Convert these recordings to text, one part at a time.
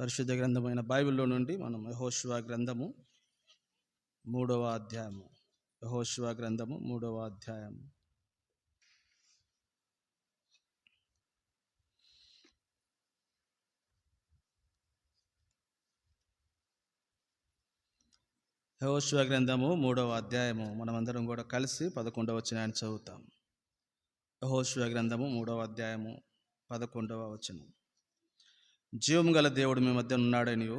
పరిశుద్ధ గ్రంథమైన బైబిల్లో నుండి మనం యెహోషువ గ్రంథము 3వ అధ్యాయము. యెహోషువ గ్రంథము 3వ అధ్యాయము. యెహోషువ గ్రంథము 3వ అధ్యాయము. మనమందరం కూడా కలిసి 11వ వచనాన్ని చదువుతాం. యెహోషువ గ్రంథము 3వ అధ్యాయము 11వ వచనం. జీవము గల దేవుడు మీ మధ్య ఉన్నాడనియు,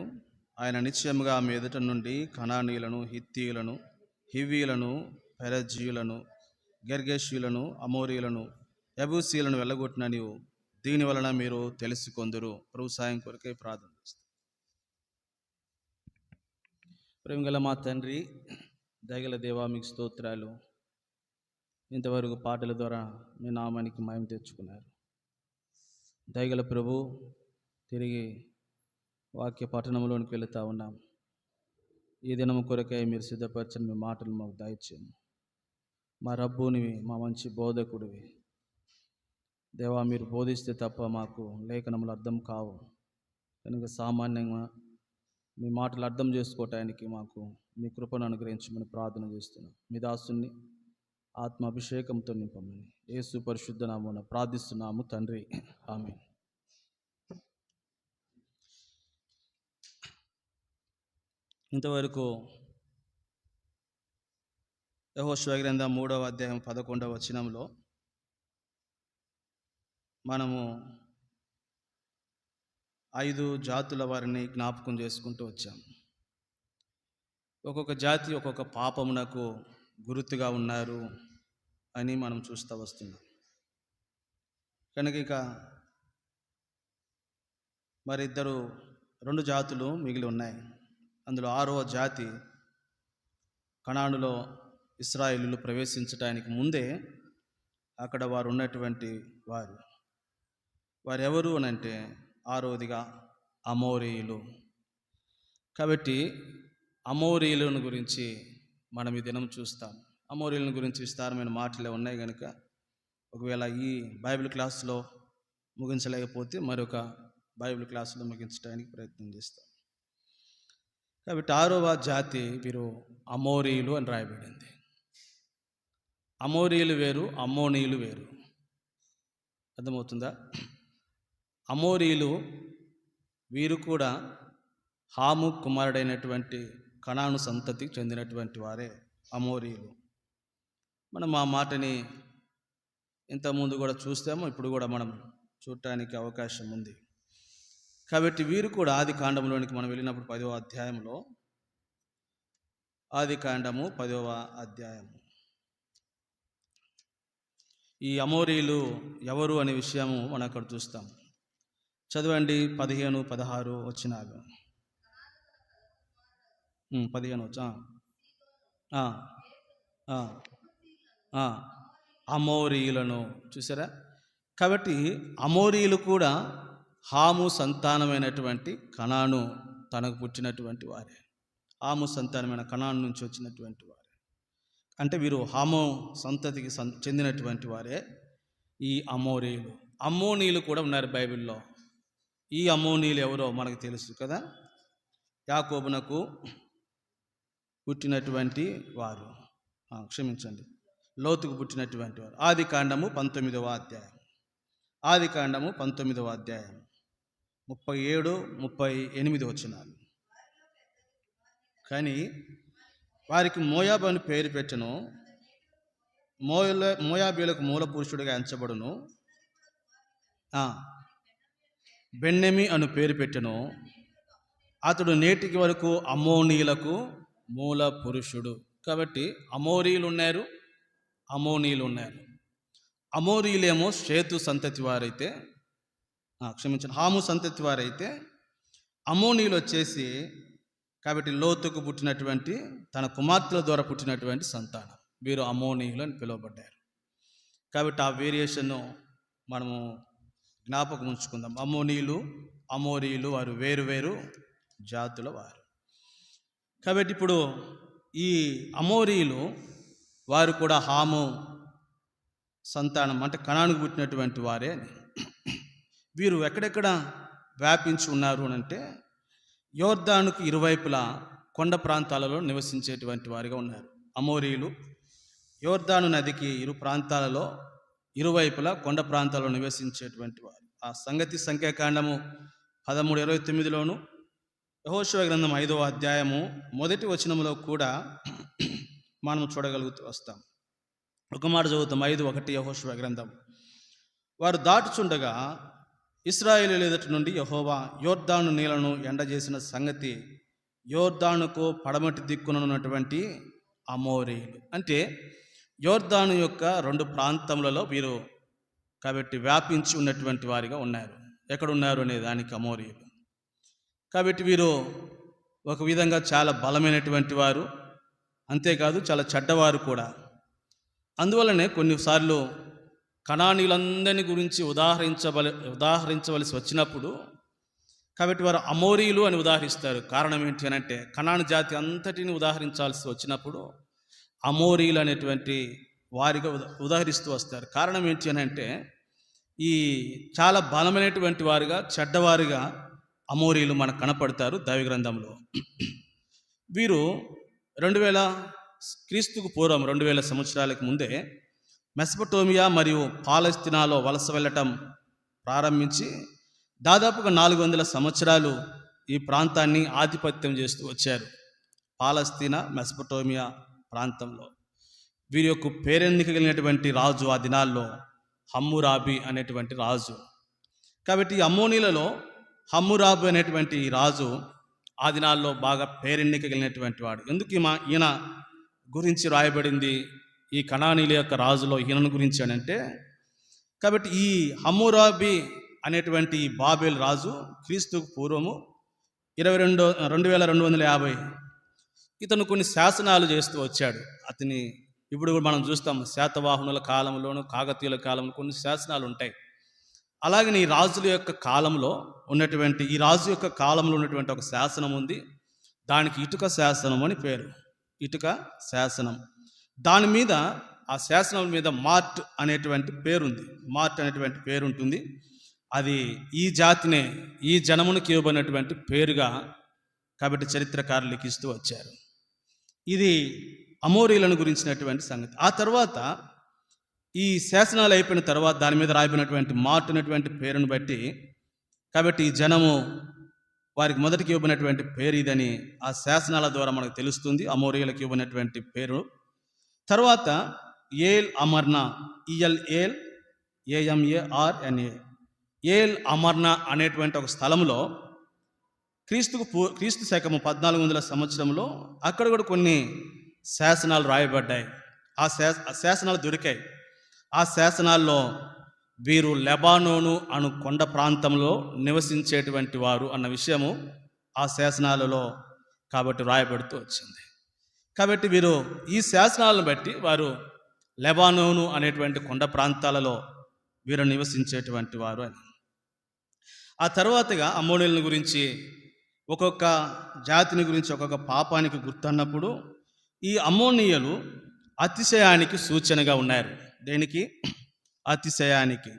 ఆయన నిశ్చయముగా మీ ఎదుట నుండి కనానీయులను, హిత్తీయులను, హివ్వీయులను, పెరజీయులను, గెర్గేషీయులను, అమోరీయులను, యబూసీయులను వెళ్ళగొట్టిననియు దీని వలన మీరు తెలుసుకొందురు. ప్రభు సాయం కొరకై ప్రార్థన చేస్తాం. ప్రేమగల మా తండ్రి, దయగల దేవా, మీకు స్తోత్రాలు. ఇంతవరకు పాటల ద్వారా మీ నామానికి మహిమ తెచ్చుకున్నారు. దయగల ప్రభు, తిరిగి వాక్య పఠనంలోనికి వెళుతూ ఉన్నాం. ఈ దినము కొరకై మీరు సిద్ధపరచని మీ మాటలు మాకు దయచేయండి. మా రబ్బునివి, మా మంచి బోధకుడివి దేవా, మీరు బోధిస్తే తప్ప మాకు లేఖనములు అర్థం కావు. కనుక సామాన్యంగా మీ మాటలు అర్థం చేసుకోవటానికి మాకు మీ కృపను అనుగ్రహించమని ప్రార్థన చేస్తున్నాం. మీ దాసుని ఆత్మ అభిషేకంతో నింపమని యేసు పరిశుద్ధ నామమున ప్రార్థిస్తున్నాము తండ్రి, ఆమేన్. ఇంతవరకు యెహోషువ గ్రంథం 3వ అధ్యాయం 11వ వచనంలో మనము 5 జాతుల వారిని జ్ఞాపకం చేసుకుంటూ వచ్చాం. ఒక్కొక్క జాతి ఒక్కొక్క పాపమునకు గుర్తుగా ఉన్నారు అని మనం చూస్తూ వస్తున్నాం. కనుక ఇక మరి 2 జాతులు మిగిలి ఉన్నాయి. అందులో 6వ జాతి కనానులో ఇశ్రాయేలీయులు ప్రవేశించడానికి ముందే అక్కడ వారు ఉన్నటువంటి వారు ఎవరు అని అంటే 6వదిగా అమోరీయులు. కాబట్టి అమోరీయులను గురించి మనం ఈ దినం చూస్తాం. అమోరీయులను గురించి విస్తారమైన మాటలే ఉన్నాయి. కనుక ఒకవేళ ఈ బైబిల్ క్లాసులో ముగించలేకపోతే మరొక బైబిల్ క్లాసులో ముగించడానికి ప్రయత్నం చేస్తాం. కాబట్టి 6వ జాతి వీరు అమోరీయులు అని రాయబడింది. అమోరీయులు వేరు, అమ్మోనీయులు వేరు. అర్థమవుతుందా? అమోరీయులు వీరు కూడా హాము కుమారుడైనటువంటి కనాను సంతతికి చెందినటువంటి వారే అమోరీయులు. మనం ఆ మాటని ఇంతకుముందు కూడా చూస్తాము, ఇప్పుడు కూడా మనం చూడటానికి అవకాశం ఉంది. కాబట్టి వీరు కూడా ఆది కాండంలోనికి మనం వెళ్ళినప్పుడు 10వ అధ్యాయంలో, ఆది కాండము 10వ అధ్యాయము, ఈ అమోరీయులు ఎవరు అనే విషయము మనం అక్కడ చూస్తాం. చదవండి 15, 16 వచనాలు. 15 అమోరీయులను చూసారా? కాబట్టి అమోరీయులు కూడా హాము సంతానమైనటువంటి కనాను తనకు పుట్టినటువంటి వారే. హాము సంతానమైన కనాను నుంచి వచ్చినటువంటి వారే. అంటే వీరు హాము సంతతికి చెందినటువంటి వారే ఈ అమోరీయులు. అమ్మోనీయులు కూడా ఉన్నారు బైబిల్లో. ఈ అమ్మోనీయులు ఎవరో మనకు తెలుసు కదా. యాకోబునకు పుట్టినటువంటి వారు, క్షమించండి, లోతుకు పుట్టినటువంటి వారు. ఆది కాండము 19వ అధ్యాయం. ఆది కాండము 19వ అధ్యాయం 37, 38 వచనాలు. కానీ వారికి మోయాబు అని పేరు పెట్టెను. మోయాబీలకు మూల పురుషుడిగా ఎంచబడును. బెన్నెమి అను పేరు పెట్టెను. అతడు నేటికి వరకు అమ్మోనీయులకు మూల పురుషుడు. కాబట్టి అమోరీయులు ఉన్నారు, అమోనీయులు ఉన్నారు. అమోరీయులేమో షేతు సంతతి వారైతే, హాము సంతతి వారైతే, అమోనీయులు వచ్చేసి కాబట్టి లోతుకు పుట్టినటువంటి తన కుమార్తెల ద్వారా పుట్టినటువంటి సంతానం. వీరు అమోనీయులు అని పిలువబడ్డారు. కాబట్టి ఆ వేరియేషన్ను మనము జ్ఞాపకం ఉంచుకుందాం. అమోరీయులు వారు వేరు జాతుల వారు. కాబట్టి ఇప్పుడు ఈ అమోరీయులు వారు కూడా హాము సంతానం, అంటే కనానుకు పుట్టినటువంటి వారే. వీరు ఎక్కడెక్కడ వ్యాపించి ఉన్నారు అని అంటే యోర్దానుకు ఇరువైపులా కొండ ప్రాంతాలలో నివసించేటువంటి వారిగా ఉన్నారు. అమోరీయులు యోర్దాను నదికి ఇరు ప్రాంతాలలో ఇరువైపులా కొండ ప్రాంతాల్లో నివసించేటువంటి వారు. ఆ సంగతి సంఖ్యాకాండము 13:29లోను, యెహోషువ గ్రంథం 5వ అధ్యాయము 1వ వచనంలో కూడా మనం చూడగలుగుతూ వస్తాం. ఒక మాట చదువుతాం. 5:1 యెహోషువ గ్రంథం. వారు దాటుచుండగా ఇశ్రాయేలీయుల ఎదుట నుండి యెహోవా యోర్దాను నీళ్లను ఎండజేసిన సంగతి యోర్దానుకు పడమటి దిక్కునున్నటువంటి అమోరీయులు, అంటే యోర్దాను యొక్క 2 ప్రాంతములలో వీరు కాబట్టి వ్యాపించి ఉన్నటువంటి వారిగా ఉన్నారు. ఎక్కడున్నారు అనే దానికి అమోరీయులు. కాబట్టి వీరు ఒక విధంగా చాలా బలమైనటువంటి వారు, అంతేకాదు చాలా చెడ్డవారు కూడా. అందువలనే కొన్నిసార్లు కనానీయులందరినీ గురించి ఉదాహరించవలసి వచ్చినప్పుడు కాబట్టి వారు అమోరీయులు అని ఉదాహరిస్తారు. కారణం ఏంటి అని అంటే, కనాను జాతి అంతటిని ఉదాహరించాల్సి వచ్చినప్పుడు అమోరీయులు అనేటువంటి వారిగా ఉదాహరిస్తూ వస్తారు. కారణం ఏంటి అని అంటే, ఈ చాలా బలమైనటువంటి వారుగా చెడ్డవారుగా అమోరీయులు మనకు కనపడతారు దైవ గ్రంథంలో. వీరు 2000 క్రీస్తుకు పూర్వం 2000 సంవత్సరాలకు ముందే మెసొపొటేమియా మరియు పాలస్తీనాలో వలస వెళ్ళటం ప్రారంభించి దాదాపుగా 400 సంవత్సరాలు ఈ ప్రాంతాన్ని ఆధిపత్యం చేస్తూ వచ్చారు. పాలస్తీనా, మెసొపొటేమియా ప్రాంతంలో వీరి యొక్క పేరెన్నిక కలిగినటువంటి రాజు ఆ దినాల్లో హమ్మురాబి అనేటువంటి రాజు. కాబట్టి ఈ అమ్మోనీలలో హమ్మురాబి అనేటువంటి రాజు ఆ దినాల్లో బాగా పేరెన్నిక కలిగినటువంటి వాడు. ఎందుకు ఈయన గురించి రాయబడింది ఈ కనానీయుల యొక్క రాజులో ఈయనను గురించి అని అంటే, కాబట్టి ఈ హమ్మురాబి అనేటువంటి బాబేల్ రాజు క్రీస్తుకు పూర్వము 2250 ఇతను కొన్ని శాసనాలు చేస్తూ వచ్చాడు. అతని ఇప్పుడు కూడా మనం చూస్తాం, శాతవాహనుల కాలంలోను కాకతీయుల కాలంలో కొన్ని శాసనాలు ఉంటాయి. అలాగే ఈ రాజుల యొక్క కాలంలో ఉన్నటువంటి ఈ రాజు యొక్క కాలంలో ఉన్నటువంటి ఒక శాసనం ఉంది. దానికి ఇటుక శాసనం అని పేరు. ఇటుక శాసనం. దాని మీద ఆ శాసనం మీద మార్ట్ అనేటువంటి పేరుంది. మార్ట్ అనేటువంటి పేరు ఉంటుంది. అది ఈ జాతినే, ఈ జనమునికి ఇవ్వబడినటువంటి పేరుగా కాబట్టి చరిత్రకారులు లిఖిస్తూ వచ్చారు. ఇది అమోరీయులను గురించినటువంటి సంగతి. ఆ తర్వాత ఈ శాసనాలు అయిపోయిన తర్వాత దాని మీద రాయబడినటువంటి మార్ట్ అనేటువంటి పేరును బట్టి కాబట్టి ఈ జనము వారికి మొదటికి ఇవ్వబడినటువంటి పేరు ఇదని ఆ శాసనాల ద్వారా మనకు తెలుస్తుంది. అమోరీయులకు ఇవ్వబడినటువంటి పేరు. తర్వాత ఏల్ అమర్నా, ELAL AMARNA, ఏల్ అమర్నా అనేటువంటి ఒక స్థలంలో క్రీస్తు శకము 1400 సంవత్సరంలో అక్కడ కూడా కొన్ని శాసనాలు రాయబడ్డాయి. ఆ శాసనాలు దొరికాయి. ఆ శాసనాల్లో వీరు లెబానోను అను కొండ ప్రాంతంలో నివసించేటువంటి వారు అన్న విషయము ఆ శాసనాలలో కాబట్టి రాయబడుతూ వచ్చింది. కాబట్టి వీరు ఈ శాసనాలను బట్టి వారు లెబానోను అనేటువంటి కొండ ప్రాంతాలలో వీరు నివసించేటువంటి వారు అని. ఆ తర్వాతగా అమ్మోనీయులను గురించి ఒక్కొక్క జాతిని గురించి ఒక్కొక్క పాపానికి గుర్తన్నప్పుడు ఈ అమ్మోనీయులు అతిశయానికి సూచనగా ఉన్నారు. దేనికి? అతిశయానికి.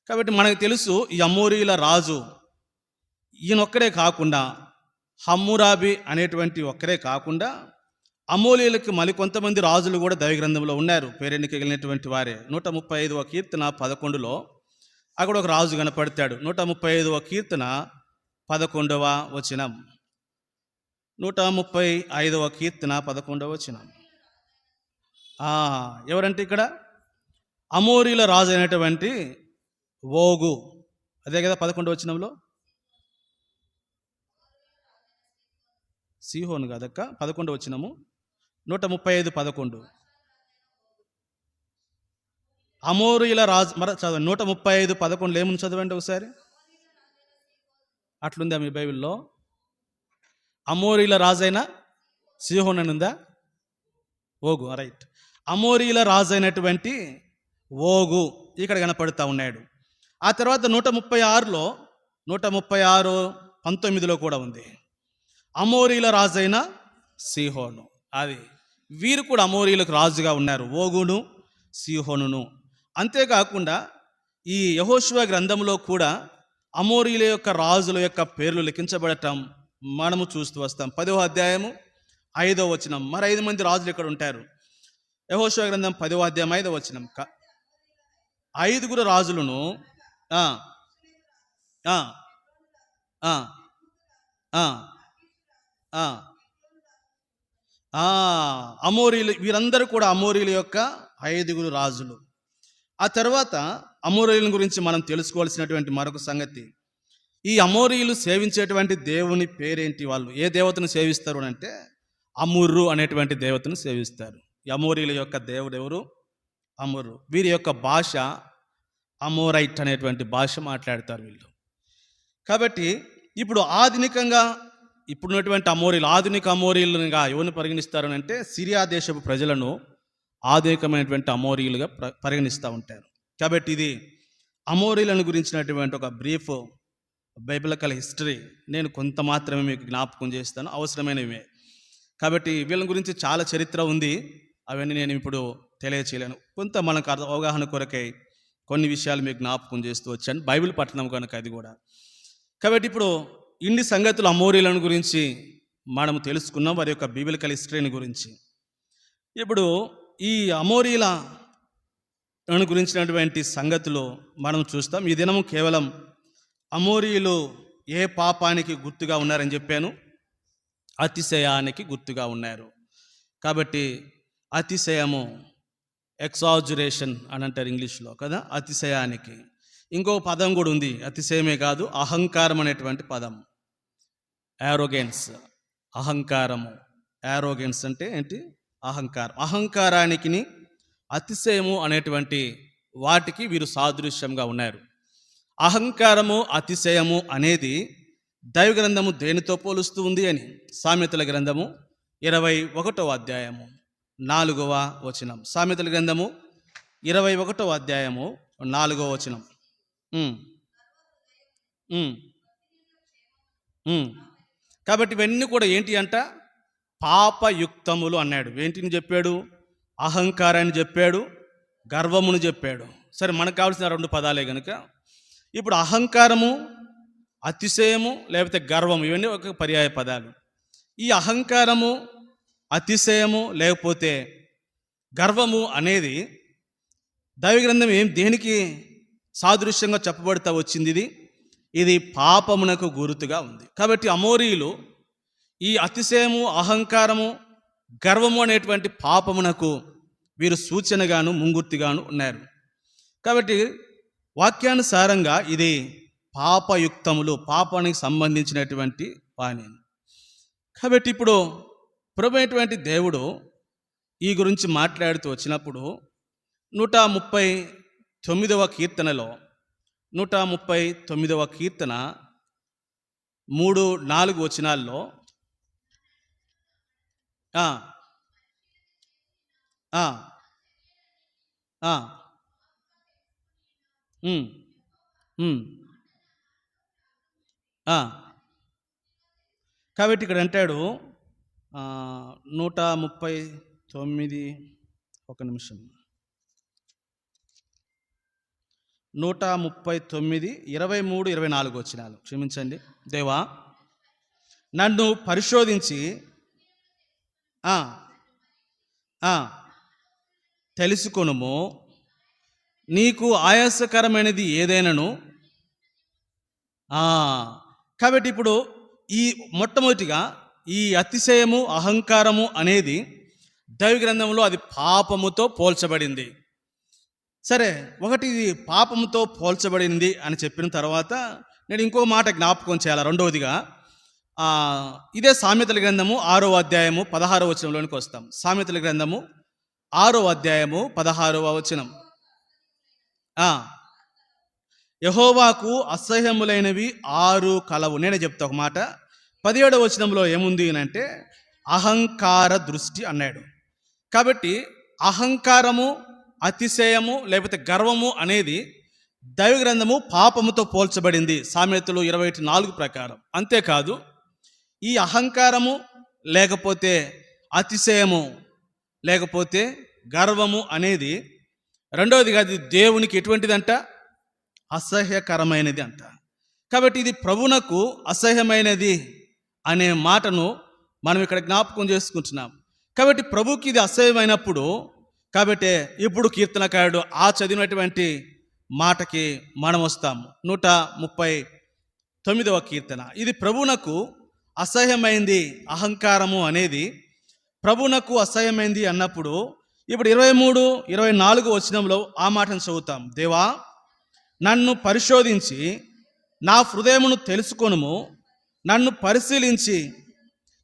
కాబట్టి మనకు తెలుసు ఈ అమోరీయుల రాజు ఈయనొక్కడే కాకుండా, హమ్మురాబి అనేటువంటి ఒక్కరే కాకుండా అమోరీయులకి మరికొంతమంది రాజులు కూడా దైవ గ్రంథంలో ఉన్నారు, పేరెన్నిక కలిగినటువంటి వారే. 135వ కీర్తన 11లో అక్కడ ఒక రాజు కనపడతాడు. 135వ కీర్తన 11వ వచనం. 135వ కీర్తన 11వ వచనం. ఎవరంటే ఇక్కడ అమోరీయుల రాజు అయినటువంటి ఓగు, అదే కదా 11వ వచనంలో. సీహోను కాదక్క, 11వ వచనము 135:11. అమోరీయుల రాజు మరి చదవండి. 135:11 ఏముంది చదవండి ఒకసారి. అట్లుందా మీ బైబిల్లో? అమోరీయుల రాజైన సీహోను అని ఉందా? ఓగు, రైట్. అమోరీయుల రాజు అయినటువంటి ఓగు ఇక్కడ కనపడుతూ ఉన్నాడు. ఆ తర్వాత 136లో 136:19లో కూడా ఉంది అమోరీయుల రాజైన సీహోను. అది వీరు కూడా అమోరీయులకు రాజుగా ఉన్నారు, ఓగును సీహోనును. అంతేకాకుండా ఈ యెహోషువ గ్రంథంలో కూడా అమోరీయుల యొక్క రాజుల యొక్క పేర్లు లిఖించబడటం మనము చూస్తూ వస్తాం. 10వ అధ్యాయము 5వ వచనం. మరి 5 మంది రాజులు ఇక్కడ ఉంటారు. యెహోషువ గ్రంథం 10వ అధ్యాయం 5వ వచనం. 5గురు రాజులను ఆ ఆ ఆ ఆ అమోరీలు, వీరందరూ కూడా అమోరీల యొక్క 5గురు రాజులు. ఆ తర్వాత అమోరీయుల గురించి మనం తెలుసుకోవాల్సినటువంటి మరొక సంగతి, ఈ అమోరీయులు సేవించేటువంటి దేవుని పేరేంటి? వాళ్ళు ఏ దేవతను సేవిస్తారు అంటే అముర్రు అనేటువంటి దేవతను సేవిస్తారు. ఈ అమోరీయుల యొక్క దేవుడు ఎవరు? అముర్రు. వీరి యొక్క భాష అమోరైట్ అనేటువంటి భాష మాట్లాడతారు వీళ్ళు. కాబట్టి ఇప్పుడు ఆధునికంగా ఇప్పుడున్నటువంటి అమోరీలు, ఆధునిక అమోరీలుగా ఎవరిని పరిగణిస్తారు అంటే సిరియా దేశపు ప్రజలను ఆధునికమైనటువంటి అమోరీలుగా పరిగణిస్తూ ఉంటారు. కాబట్టి ఇది అమోరీలను గురించినటువంటి ఒక బ్రీఫ్ బైబిలికల్ హిస్టరీ. నేను కొంత మాత్రమే మీకు జ్ఞాపకం చేస్తాను, అవసరమైనవే. కాబట్టి వీళ్ళ గురించి చాలా చరిత్ర ఉంది, అవన్నీ నేను ఇప్పుడు తెలియచేయలేను. కొంత మనకు అవగాహన కొరకై కొన్ని విషయాలు మీకు జ్ఞాపకం చేస్తూ వచ్చాను, బైబిల్ పట్టణం కనుక అది కూడా. కాబట్టి ఇప్పుడు ఇన్ని సంగతులు అమోరీలను గురించి మనం తెలుసుకున్నాం, వారి యొక్క బైబిలికల్ హిస్టరీని గురించి. ఇప్పుడు ఈ అమోరీల గురించినటువంటి సంగతులు మనం చూస్తాం. ఈ దినము కేవలం అమోరీయులు ఏ పాపానికి గుర్తుగా ఉన్నారని చెప్పాను? అతిశయానికి గుర్తుగా ఉన్నారు. కాబట్టి అతిశయము, ఎక్సాజురేషన్ అని అంటారు ఇంగ్లీష్లో కదా, అతిశయానికి. ఇంకో పదం కూడా ఉంది, అతిశయమే కాదు, అహంకారం అనేటువంటి పదం. యారోగెన్స్, అహంకారము. యారోగెన్స్ అంటే ఏంటి? అహంకారం. అహంకారానికి అతిశయము అనేటువంటి వాటికి వీరు సాదృశ్యంగా ఉన్నారు. అహంకారము, అతిశయము అనేది దైవ గ్రంథము దేనితో పోలుస్తూ ఉంది అని సామెతల గ్రంథము 21వ అధ్యాయము 4వ వచనం. సామెతల గ్రంథము 21వ అధ్యాయము 4వ వచనం. కాబట్టి ఇవన్నీ కూడా ఏంటి అంట? పాపయుక్తములు అన్నాడు. ఏంటిని చెప్పాడు? అహంకారాన్ని చెప్పాడు, గర్వమును చెప్పాడు. సరే, మనకు కావాల్సిన 2 పదాలే కనుక ఇప్పుడు అహంకారము, అతిశయము లేకపోతే గర్వము, ఇవన్నీ ఒక పర్యాయ పదాలు. ఈ అహంకారము, అతిశయము లేకపోతే గర్వము అనేది దైవ గ్రంథం దేనికి సాదృశ్యంగా చెప్పబడుతూ వచ్చింది? ఇది పాపమునకు గుర్తుగా ఉంది. కాబట్టి అమోరీయులు ఈ అతిశయము, అహంకారము, గర్వము అనేటువంటి పాపమునకు వీరు సూచనగాను ముంగుర్తిగాను ఉన్నారు. కాబట్టి వాక్యానుసారంగా ఇది పాపయుక్తములు, పాపానికి సంబంధించినటువంటి వాణి. కాబట్టి ఇప్పుడు ప్రభువైనటువంటి దేవుడు ఈ గురించి మాట్లాడుతూ వచ్చినప్పుడు 139వ కీర్తనలో 139వ కీర్తన 3-4 వచనాల్లో కాబట్టి ఇక్కడ అంటాడు 139, ఒక నిమిషం, 139, 23-24 వచనాలు. క్షమించండి. దేవా, నన్ను పరిశోధించి తెలుసుకొనుము, నీకు ఆయాసకరమైనది ఏదైనాను. కాబట్టి ఇప్పుడు ఈ మొట్టమొదటిగా ఈ అతిశయము, అహంకారము అనేది దైవ గ్రంథంలో అది పాపముతో పోల్చబడింది. సరే, ఒకటి ఇది పాపముతో పోల్చబడింది అని చెప్పిన తర్వాత నేను ఇంకో మాట జ్ఞాపకం చేయాలి. రెండవదిగా ఇదే సామెతల గ్రంథము 6వ అధ్యాయము 16వ వచనంలోనికి వస్తాం. సామెతల గ్రంథము 6వ అధ్యాయము 16వ వచనం. యెహోవాకు అసహ్యములైనవి 6 కలవు. నేనే చెప్తా ఒక మాట. 17వ వచనంలో ఏముంది అంటే అహంకార దృష్టి అన్నాడు. కాబట్టి అహంకారము, అతిశయము లేకపోతే గర్వము అనేది దైవ గ్రంథము పాపముతో పోల్చబడింది సామెతలు 21:4 ప్రకారం. అంతేకాదు, ఈ అహంకారము లేకపోతే అతిశయము లేకపోతే గర్వము అనేది రెండవదిగా అది దేవునికి ఎటువంటిదంట? అసహ్యకరమైనది అంట. కాబట్టి ఇది ప్రభువునకు అసహ్యమైనది అనే మాటను మనం ఇక్కడ జ్ఞాపకం చేసుకుంటున్నాం. కాబట్టి ప్రభుకి ఇది అసహ్యమైనప్పుడు, కాబట్టి ఇప్పుడు కీర్తనకారుడు ఆ చదివినటువంటి మాటకి మనం వస్తాము. 139వ కీర్తన. ఇది ప్రభువునకు అసహ్యమైంది, అహంకారము అనేది ప్రభువునకు అసహ్యమైంది అన్నప్పుడు ఇప్పుడు 23, 24 వచనంలో ఆ మాటను చదువుతాం. దేవా, నన్ను పరిశోధించి నా హృదయమును తెలుసుకొనుము, నన్ను పరిశీలించి.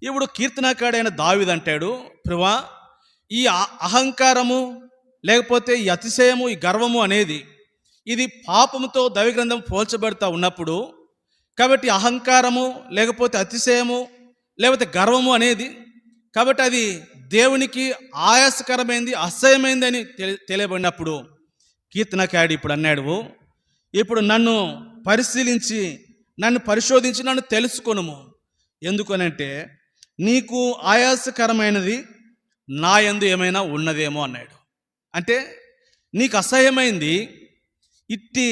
ఇప్పుడు కీర్తనకారుడైన దావీదు అంటాడు, ప్రభువా, ఈ అహంకారము లేకపోతే ఈ అతిశయము, ఈ గర్వము అనేది ఇది పాపముతో దైవగ్రంథం పోల్చబడతా ఉన్నప్పుడు, కాబట్టి అహంకారము లేకపోతే అతిశయము లేకపోతే గర్వము అనేది, కాబట్టి అది దేవునికి ఆయాసకరమైంది, అసహ్యమైంది అని తెలియబడినప్పుడు కీర్తనకారుడు ఇప్పుడు అన్నాడు, ఇప్పుడు నన్ను పరిశీలించి నన్ను పరిశోధించి నన్ను తెలుసుకొనుము. ఎందుకనంటే నీకు ఆయాసకరమైనది నా యందు ఏమైనా ఉన్నదేమో అన్నాడు. అంటే నీకు అసహ్యమైంది ఇట్టి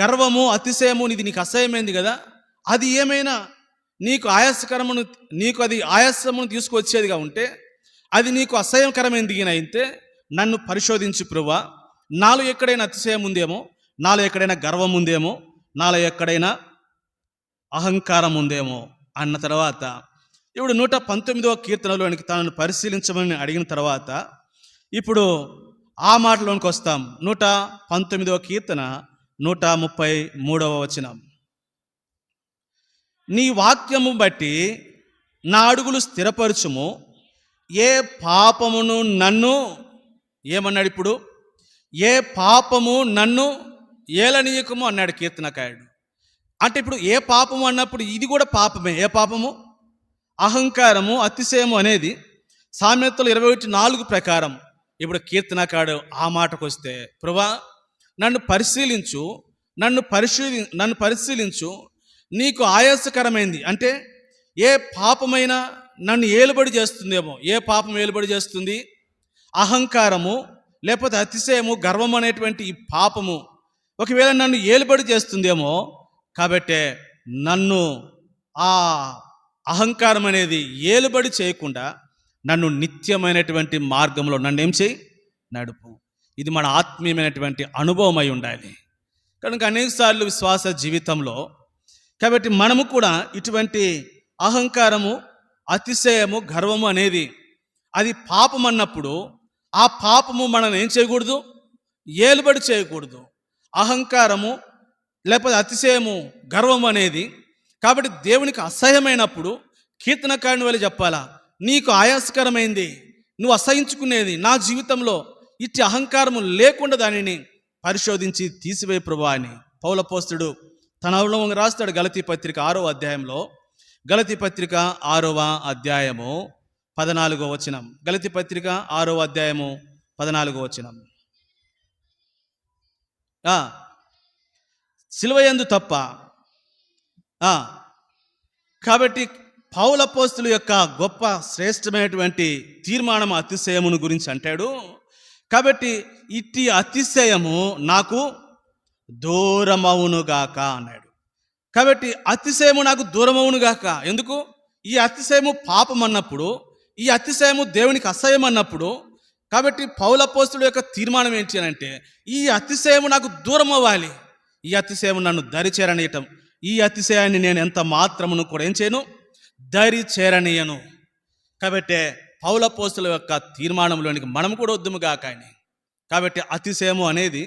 గర్వము, అతిశయము, ఇది నీకు అసహ్యమైంది కదా, అది ఏమైనా నీకు ఆయాసకరమును, నీకు అది ఆయాసమును తీసుకొచ్చేదిగా ఉంటే, అది నీకు అసహ్యకరమైంది అయితే నన్ను పరిశోధించు ప్రభువా. నాలో ఎక్కడైనా అతిశయం ఉందేమో, నాలో ఎక్కడైనా గర్వం ఉందేమో, నాలో ఎక్కడైనా అహంకారం ఉందేమో అన్న తర్వాత ఇప్పుడు 119వ కీర్తనలోనికి తనను పరిశీలించమని అడిగిన తర్వాత ఇప్పుడు ఆ మాటలోనికి వస్తాం. 119వ కీర్తన 133వ వచనం. నీ వాక్యము బట్టి నా అడుగులు స్థిరపరచుము, ఏ పాపమును నన్ను ఏమన్నాడు ఇప్పుడు, ఏ పాపము నన్ను ఏలనీయకము అన్నాడు కీర్తనకారుడు. అంటే ఇప్పుడు ఏ పాపము అన్నప్పుడు ఇది కూడా పాపమే. ఏ పాపము? అహంకారము, అతిశయము అనేది సామెతలు 21:4 ప్రకారం. ఇప్పుడు కీర్తనకారుడు ఆ మాటకు వస్తే, ప్రభువా, నన్ను పరిశీలించు, నన్ను పరిశీలించు, నీకు ఆయాసకరమైంది అంటే ఏ పాపమైనా నన్ను ఏలుబడి చేస్తుందేమో. ఏ పాపం ఏలుబడి చేస్తుంది? అహంకారము లేకపోతే అతిశయము, గర్వం అనేటువంటి ఈ పాపము ఒకవేళ నన్ను ఏలుబడి చేస్తుందేమో. కాబట్టే నన్ను ఆ అహంకారం అనేది ఏలుబడి చేయకుండా నన్ను నిత్యమైనటువంటి మార్గంలో నన్ను ఏం చేయి, నడుపు. ఇది మన ఆత్మీయమైనటువంటి అనుభవం అయి ఉండాలి. కనుక అనేకసార్లు విశ్వాస జీవితంలో కాబట్టి మనము కూడా ఇటువంటి అహంకారము, అతిశయము, గర్వము అనేది అది పాపం అన్నప్పుడు ఆ పాపము మనం ఏం చేయకూడదు, ఏలుబడి చేయకూడదు. అహంకారము లేకపోతే అతిశయము, గర్వము అనేది కాబట్టి దేవునికి అసహ్యమైనప్పుడు కీర్తనకారుని వల్ల చెప్పాలా, నీకు ఆయాసకరమైంది, నువ్వు అసహించుకునేది నా జీవితంలో ఇట్టి అహంకారము లేకుండా దానిని పరిశోధించి తీసివేయ ప్రభువా అని పౌలపోస్తుడు తన అవలంగా రాస్తాడు. గలతీ పత్రిక 6వ అధ్యాయంలో, గలతీ పత్రిక 6వ అధ్యాయము 14వ వచనం. గలతీ పత్రిక 6వ అధ్యాయము 14వ వచనం. సిలువయందు తప్ప. కాబట్టి పౌలపోస్తుల యొక్క గొప్ప శ్రేష్టమైనటువంటి తీర్మానం అతిశయమును గురించి అంటాడు. కాబట్టి ఇట్టి అతిశయము నాకు దూరమవునుగాక అన్నాడు. కాబట్టి అతిశయము నాకు దూరమవునుగాక. ఎందుకు? ఈ అతిశయము పాపం అన్నప్పుడు, ఈ అతిశయము దేవునికి అసహ్యం అన్నప్పుడు, కాబట్టి పౌలపోస్తుల యొక్క తీర్మానం ఏంటి అని అంటే, ఈ అతిశయము నాకు దూరం అవ్వాలి, ఈ అతిశయము నన్ను దరి చేరనీయటం, ఈ అతిశయాన్ని నేను ఎంత మాత్రమును కూడా ఏం చేయను, దరి చేరనీయను. కాబట్టి పౌలపోస్తుల యొక్క తీర్మానంలోనికి మనం కూడా వద్దుముగాక అని. కాబట్టి అతిశయము అనేది,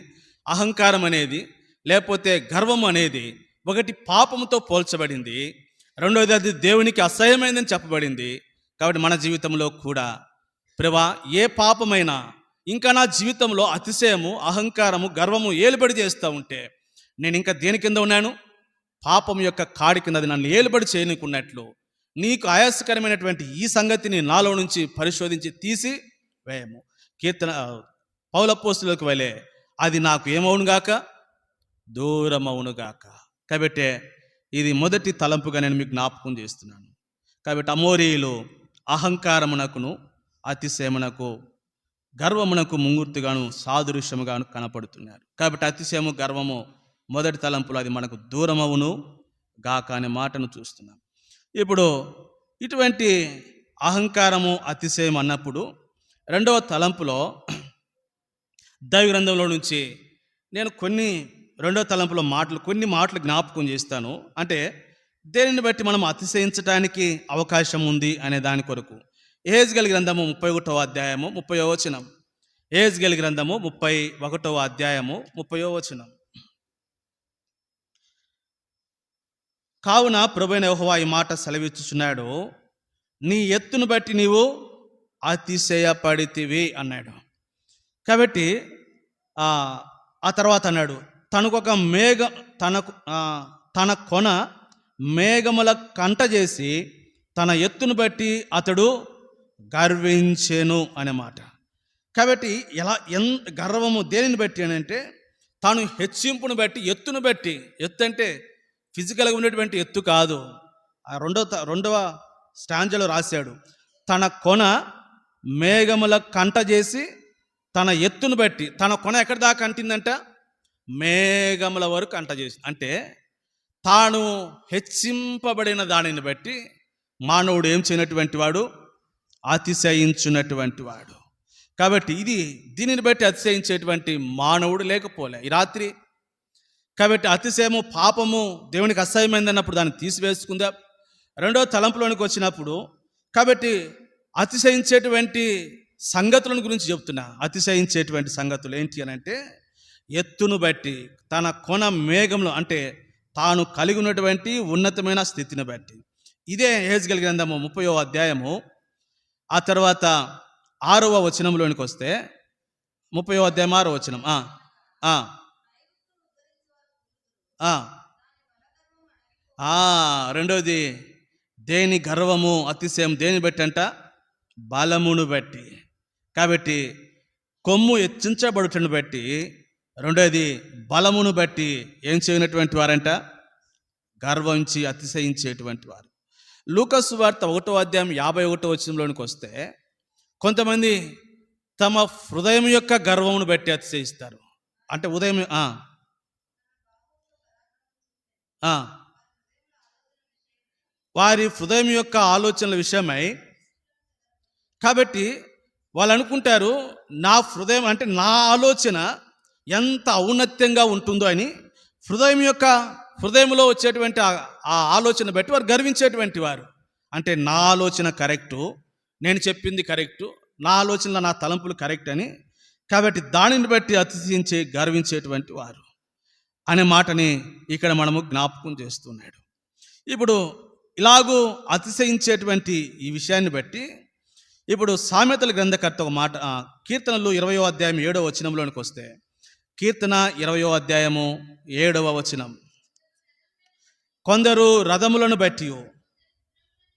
అహంకారం అనేది లేకపోతే గర్వము అనేది ఒకటి పాపముతో పోల్చబడింది, రెండవది అది దేవునికి అసహ్యమైందని చెప్పబడింది. కాబట్టి మన జీవితంలో కూడా ప్రభువా, ఏ పాపమైనా ఇంకా నా జీవితంలో అతిశయము, అహంకారము, గర్వము ఏలుబడి చేస్తూ ఉంటే నేను ఇంకా దేని కింద ఉన్నాను? పాపం యొక్క కాడి కింద అది నన్ను ఏలుబడి చేయనుకున్నట్లు నీకు ఆయాసకరమైనటువంటి ఈ సంగతిని నాలో నుంచి పరిశోధించి తీసి వేయము. కీర్తన పౌలపోస్తులకు వలె అది నాకు ఏమవునుగాక, దూరమవునుగాక. కాబట్టి ఇది మొదటి తలంపుగా నేను మీకు జ్ఞాపకం చేస్తున్నాను. కాబట్టి అమోరీయులు అహంకారమునకును, అతిశయమునకు, గర్వమునకు ముంగుర్తుగాను, సాదృశ్యముగాను కనపడుతున్నారు. కాబట్టి అతిశయము, గర్వము మొదటి తలంపులో అది మనకు దూరమవును గాక అనే మాటను చూస్తున్నాం. ఇప్పుడు ఇటువంటి అహంకారము అతిశయం అన్నప్పుడు రెండవ తలంపులో దైవ గ్రంథంలో నుంచి నేను రెండవ తలంపులో కొన్ని మాటలు జ్ఞాపకం చేస్తాను. అంటే దేనిని బట్టి మనం అతిశయించడానికి అవకాశం ఉంది అనే దాని కొరకు. యెహెజ్కేలు గ్రంథము 31వ అధ్యాయము 30వ వచనం. యెహెజ్కేలు గ్రంథము 31వ అధ్యాయము 30వ వచనం. కావున ప్రభువైన యెహోవా ఈ మాట సెలవిచ్చుచున్నాడు, నీ ఎత్తును బట్టి నీవు అతిశయపడితివి అన్నాడు. కాబట్టి ఆ తర్వాత అన్నాడు, తన కొన మేఘముల కంట చేసి తన ఎత్తును బట్టి అతడు గర్వించెను అనే మాట. కాబట్టి గర్వము దేనిని బట్టి అని అంటే తాను హెచ్చింపును బట్టి, ఎత్తును బట్టి. ఎత్తు అంటే ఫిజికల్గా ఉన్నటువంటి ఎత్తు కాదు. ఆ రెండవ స్టాంజలో రాశాడు, తన కొన మేఘముల కంట చేసి తన ఎత్తును బట్టి. తన కొన ఎక్కడి దాకా అంటిందంట? మేఘముల వరకు అంట చేసి. అంటే తాను హెచ్చింపబడిన దానిని బట్టి మానవుడు ఏం చేయనటువంటి వాడు? అతిశయించున్నటువంటి వాడు. కాబట్టి దీనిని బట్టి అతిశయించేటువంటి మానవుడు లేకపోలే ఈ రాత్రి. కాబట్టి అతిశయము పాపము, దేవునికి అసహ్యమైంది అన్నప్పుడు దాన్ని తీసివేసుకుందా. రెండో తలంపులోనికి వచ్చినప్పుడు కాబట్టి అతిశయించేటువంటి సంగతులను గురించి చెప్తున్నా. అతిశయించేటువంటి సంగతులు ఏంటి అని అంటే ఎత్తును బట్టి, తన కొన మేఘంలో అంటే తాను కలిగి ఉన్నటువంటి ఉన్నతమైన స్థితిని బట్టి. ఇదే యెహెజ్కేలు గ్రంథము 30వ అధ్యాయము ఆ తర్వాత 6వ వచనంలోనికి వస్తే 30వ అధ్యాయం 6వ వచనం. రెండోది దేని గర్వము అతిశయం దేని బట్టి అంట? బలమును బట్టి. కాబట్టి కొమ్ము హెచ్చించబడుటను బట్టి, రెండోది బలమును బట్టి ఏం చేయనటువంటి వారంట? గర్వించి అతిశయించేటువంటి వారు. లూకా సువార్త 1వ అధ్యాయం 51వ వచనంలోనికి వస్తే కొంతమంది తమ హృదయం యొక్క గర్వమును బట్టి అతిశయిస్తారు. అంటే ఉదయం వారి హృదయం యొక్క ఆలోచనల విషయమై, కాబట్టి వాళ్ళు అనుకుంటారు నా హృదయం అంటే నా ఆలోచన ఎంత ఔన్నత్యంగా ఉంటుందో అని హృదయంలో వచ్చేటువంటి ఆ ఆలోచన బట్టి వారు గర్వించేటువంటి వారు. అంటే నా ఆలోచన కరెక్టు, నేను చెప్పింది కరెక్టు, నా ఆలోచనలో నా తలంపులు కరెక్ట్ అని. కాబట్టి దానిని బట్టి అతిశయించి గర్వించేటువంటి వారు అనే మాటని ఇక్కడ మనము జ్ఞాపకం చేస్తున్నాడు. ఇప్పుడు ఇలాగూ అతిశయించేటువంటి ఈ విషయాన్ని బట్టి ఇప్పుడు సామెతల గ్రంథకర్త ఒక మాట, కీర్తనలు 20వ అధ్యాయం 7వ వచనంలోనికి వస్తే, కీర్తన 20వ అధ్యాయము 7వ వచనం. కొందరు రథములను బట్టి,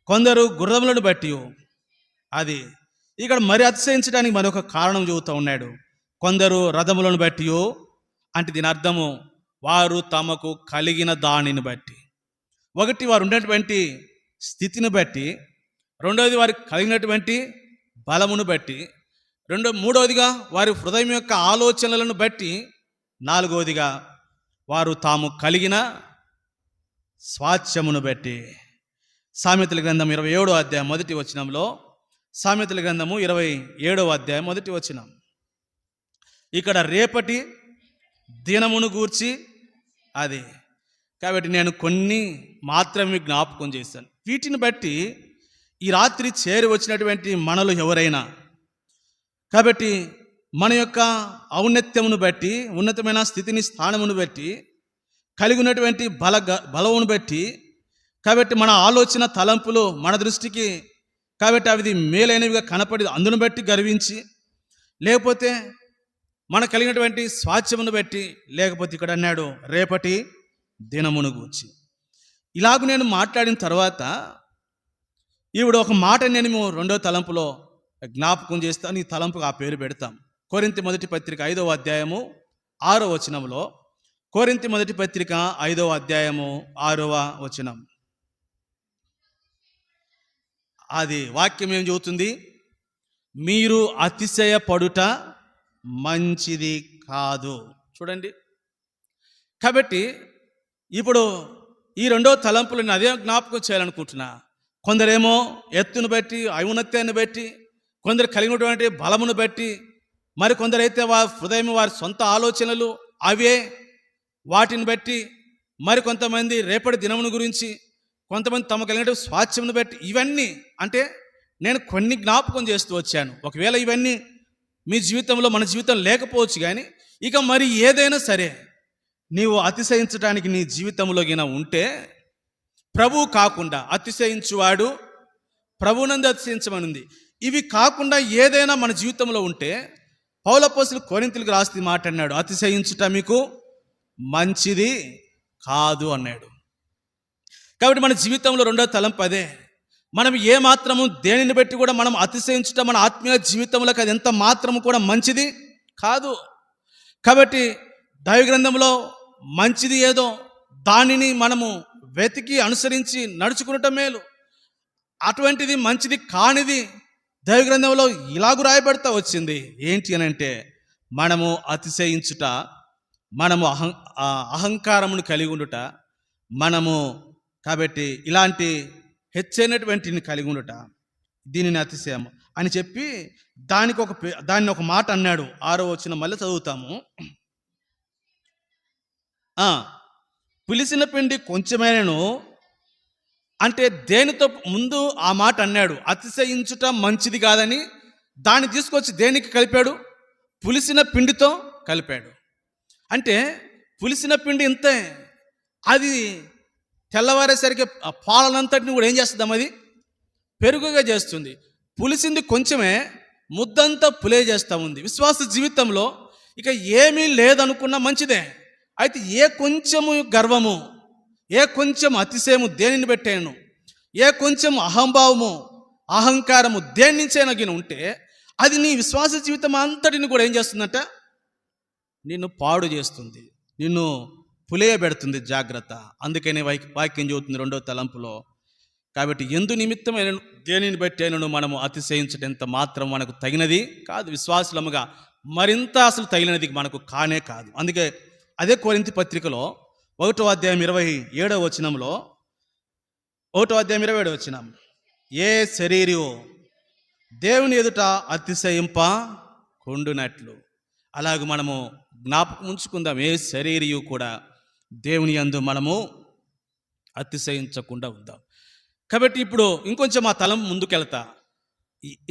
కొందరు గుర్రములను బట్టి. అది ఇక్కడ మరి అతిశయించడానికి మరొక కారణం చెబుతూ ఉన్నాడు. కొందరు రథములను బట్టి అంటే దీని అర్థము వారు తమకు కలిగిన దానిని బట్టి. ఒకటి వారు ఉన్నటువంటి స్థితిని బట్టి, రెండవది వారికి కలిగినటువంటి బలమును బట్టి, మూడవదిగా వారి హృదయం యొక్క ఆలోచనలను బట్టి, నాలుగవదిగా వారు తాము కలిగిన స్వాస్థ్యమును బట్టి. సామెతల గ్రంథం 27వ అధ్యాయం 1వ వచనంలో, సామెతల గ్రంథము 27వ అధ్యాయం 1వ వచనం, ఇక్కడ రేపటి దినమును గూర్చి అది. కాబట్టి నేను కొన్ని మాత్రమే జ్ఞాపకం చేశాను. వీటిని బట్టి ఈ రాత్రి చేరి వచ్చినటువంటి మనలో ఎవరైనా, కాబట్టి మన యొక్క ఔన్నత్యమును బట్టి, ఉన్నతమైన స్థితిని స్థానమును బట్టి, కలిగి ఉన్నటువంటి బలమును బట్టి, కాబట్టి మన ఆలోచన తలంపులు మన దృష్టికి కాబట్టి అవి మేలైనవిగా కనపడి అందును బట్టి గర్వించి, లేకపోతే మన కలిగినటువంటి స్వాస్థ్యమును బట్టి, లేకపోతే ఇక్కడ అన్నాడు రేపటి దినమును గూర్చి. ఇలాగ నేను మాట్లాడిన తర్వాత ఇప్పుడు ఒక మాట నేను 2వ తలంపులో జ్ఞాపకం చేస్తాను. ఈ తలంపుకు ఆ పేరు పెడతాం. కొరింథీ మొదటి పత్రిక 5వ అధ్యాయము 6వ వచనంలో, కొరింథీ మొదటి పత్రిక 5వ అధ్యాయము 6వ వచనం. అది వాక్యం ఏం చెబుతుంది? మీరు అతిశయపడుట మంచిది కాదు. చూడండి. కాబట్టి ఇప్పుడు ఈ 2వ తలంపులను అదే జ్ఞాపకం చేయాలనుకుంటున్నా. కొందరేమో ఎత్తును బట్టి, ఔన్నత్యాన్ని బట్టి, కొందరు కలిగినటువంటి బలమును బట్టి, మరి కొందరైతే వారి హృదయం, వారి సొంత ఆలోచనలు అవే, వాటిని బట్టి, మరి కొంతమంది రేపటి దినమును గురించి, కొంతమంది తమ కలిగిన స్వాస్థ్యమును బట్టి, ఇవన్నీ అంటే నేను కొన్ని జ్ఞాపకం చేస్తూ వచ్చాను. ఒకవేళ ఇవన్నీ మీ జీవితంలో, మన జీవితం లేకపోవచ్చు, కానీ ఇక మరి ఏదైనా సరే నీవు అతిశయించడానికి నీ జీవితంలో గిన ఉంటే, ప్రభువు కాకుండా అతిశయించువాడు ప్రభువునందు అతిశయించమనుంది. ఇవి కాకుండా ఏదైనా మన జీవితంలో ఉంటే, పౌలపోస్తులు కొరింథీయులకు రాసి మాట అన్నాడు, అతిశయించుట మీకు మంచిది కాదు అన్నాడు. కాబట్టి మన జీవితంలో రెండో తలంపు అదే. మనం ఏ మాత్రము దేనిని బట్టి కూడా మనం అతిశయించుట మన ఆత్మీయ జీవితంలోకి అది ఎంత మాత్రము కూడా మంచిది కాదు. కాబట్టి దైవ గ్రంథంలో మంచిది ఏదో దానిని మనము వెతికి అనుసరించి నడుచుకునటం మేలు. అటువంటిది మంచిది కానిది దైవ గ్రంథంలో ఇలాగూ రాయబడతా వచ్చింది. ఏంటి అని అంటే, మనము అతిశయించుట, మనము అహంకారమును కలిగి ఉండుట, మనము కాబట్టి ఇలాంటి హెచ్చైనటువంటిని కలిగి ఉండుట, దీనిని అతిశయం అని చెప్పి దాన్ని ఒక మాట అన్నాడు. 6వ వచనం మళ్ళీ చదువుతాము. పులిసిన పిండి కొంచెమైనను అంటే దేనితో ముందు ఆ మాట అన్నాడు, అతిశయించుట మంచిది కాదని. దాన్ని తీసుకొచ్చి దేనికి కలిపాడు? పులిసిన పిండితో కలిపాడు. అంటే పులిసిన పిండి ఇంతే, అది తెల్లవారేసరికి ఆ పాలనంతటిని కూడా ఏం చేస్తుందాం, అది పెరుగుగా చేస్తుంది. పులిసింది కొంచెమే, ముద్దంతా పులే చేస్తూ ఉంది. విశ్వాస జీవితంలో ఇక ఏమీ లేదనుకున్నా మంచిదే. అయితే ఏ కొంచెము గర్వము, ఏ కొంచెం అతిశయము దేనిని పెట్టాను, ఏ కొంచెం అహంభావము, అహంకారము దేని నుంచైనా గిన ఉంటే, అది నీ విశ్వాస జీవితం అంతటిని కూడా ఏం చేస్తుందంట, నిన్ను పాడు చేస్తుంది, నిన్ను పులియబెడుతుంది. జాగ్రత్త. అందుకనే వాక్యం చెబుతుంది 2వ తలంపులో, కాబట్టి ఎందు నిమిత్తమైన దేనిని బట్టి అయినను మనము అతిశయించడం ఎంత మాత్రం మనకు తగినది కాదు. విశ్వాసులముగా మరింత అసలు తగినది మనకు కానే కాదు. అందుకే అదే కొరింథీ పత్రికలో 1వ అధ్యాయం 27వ వచనంలో, 1వ అధ్యాయం 27వ వచనం, ఏ శరీరో దేవుని ఎదుట అతిశయింప కొండునట్లు. అలాగే మనము జ్ఞాపకం ఉంచుకుందాం, ఏ శరీరియు కూడా దేవుని యందు మనము అతిశయించకుండా ఉందాం. కాబట్టి ఇప్పుడు ఇంకొంచెం ఆ తలం ముందుకెళ్తా.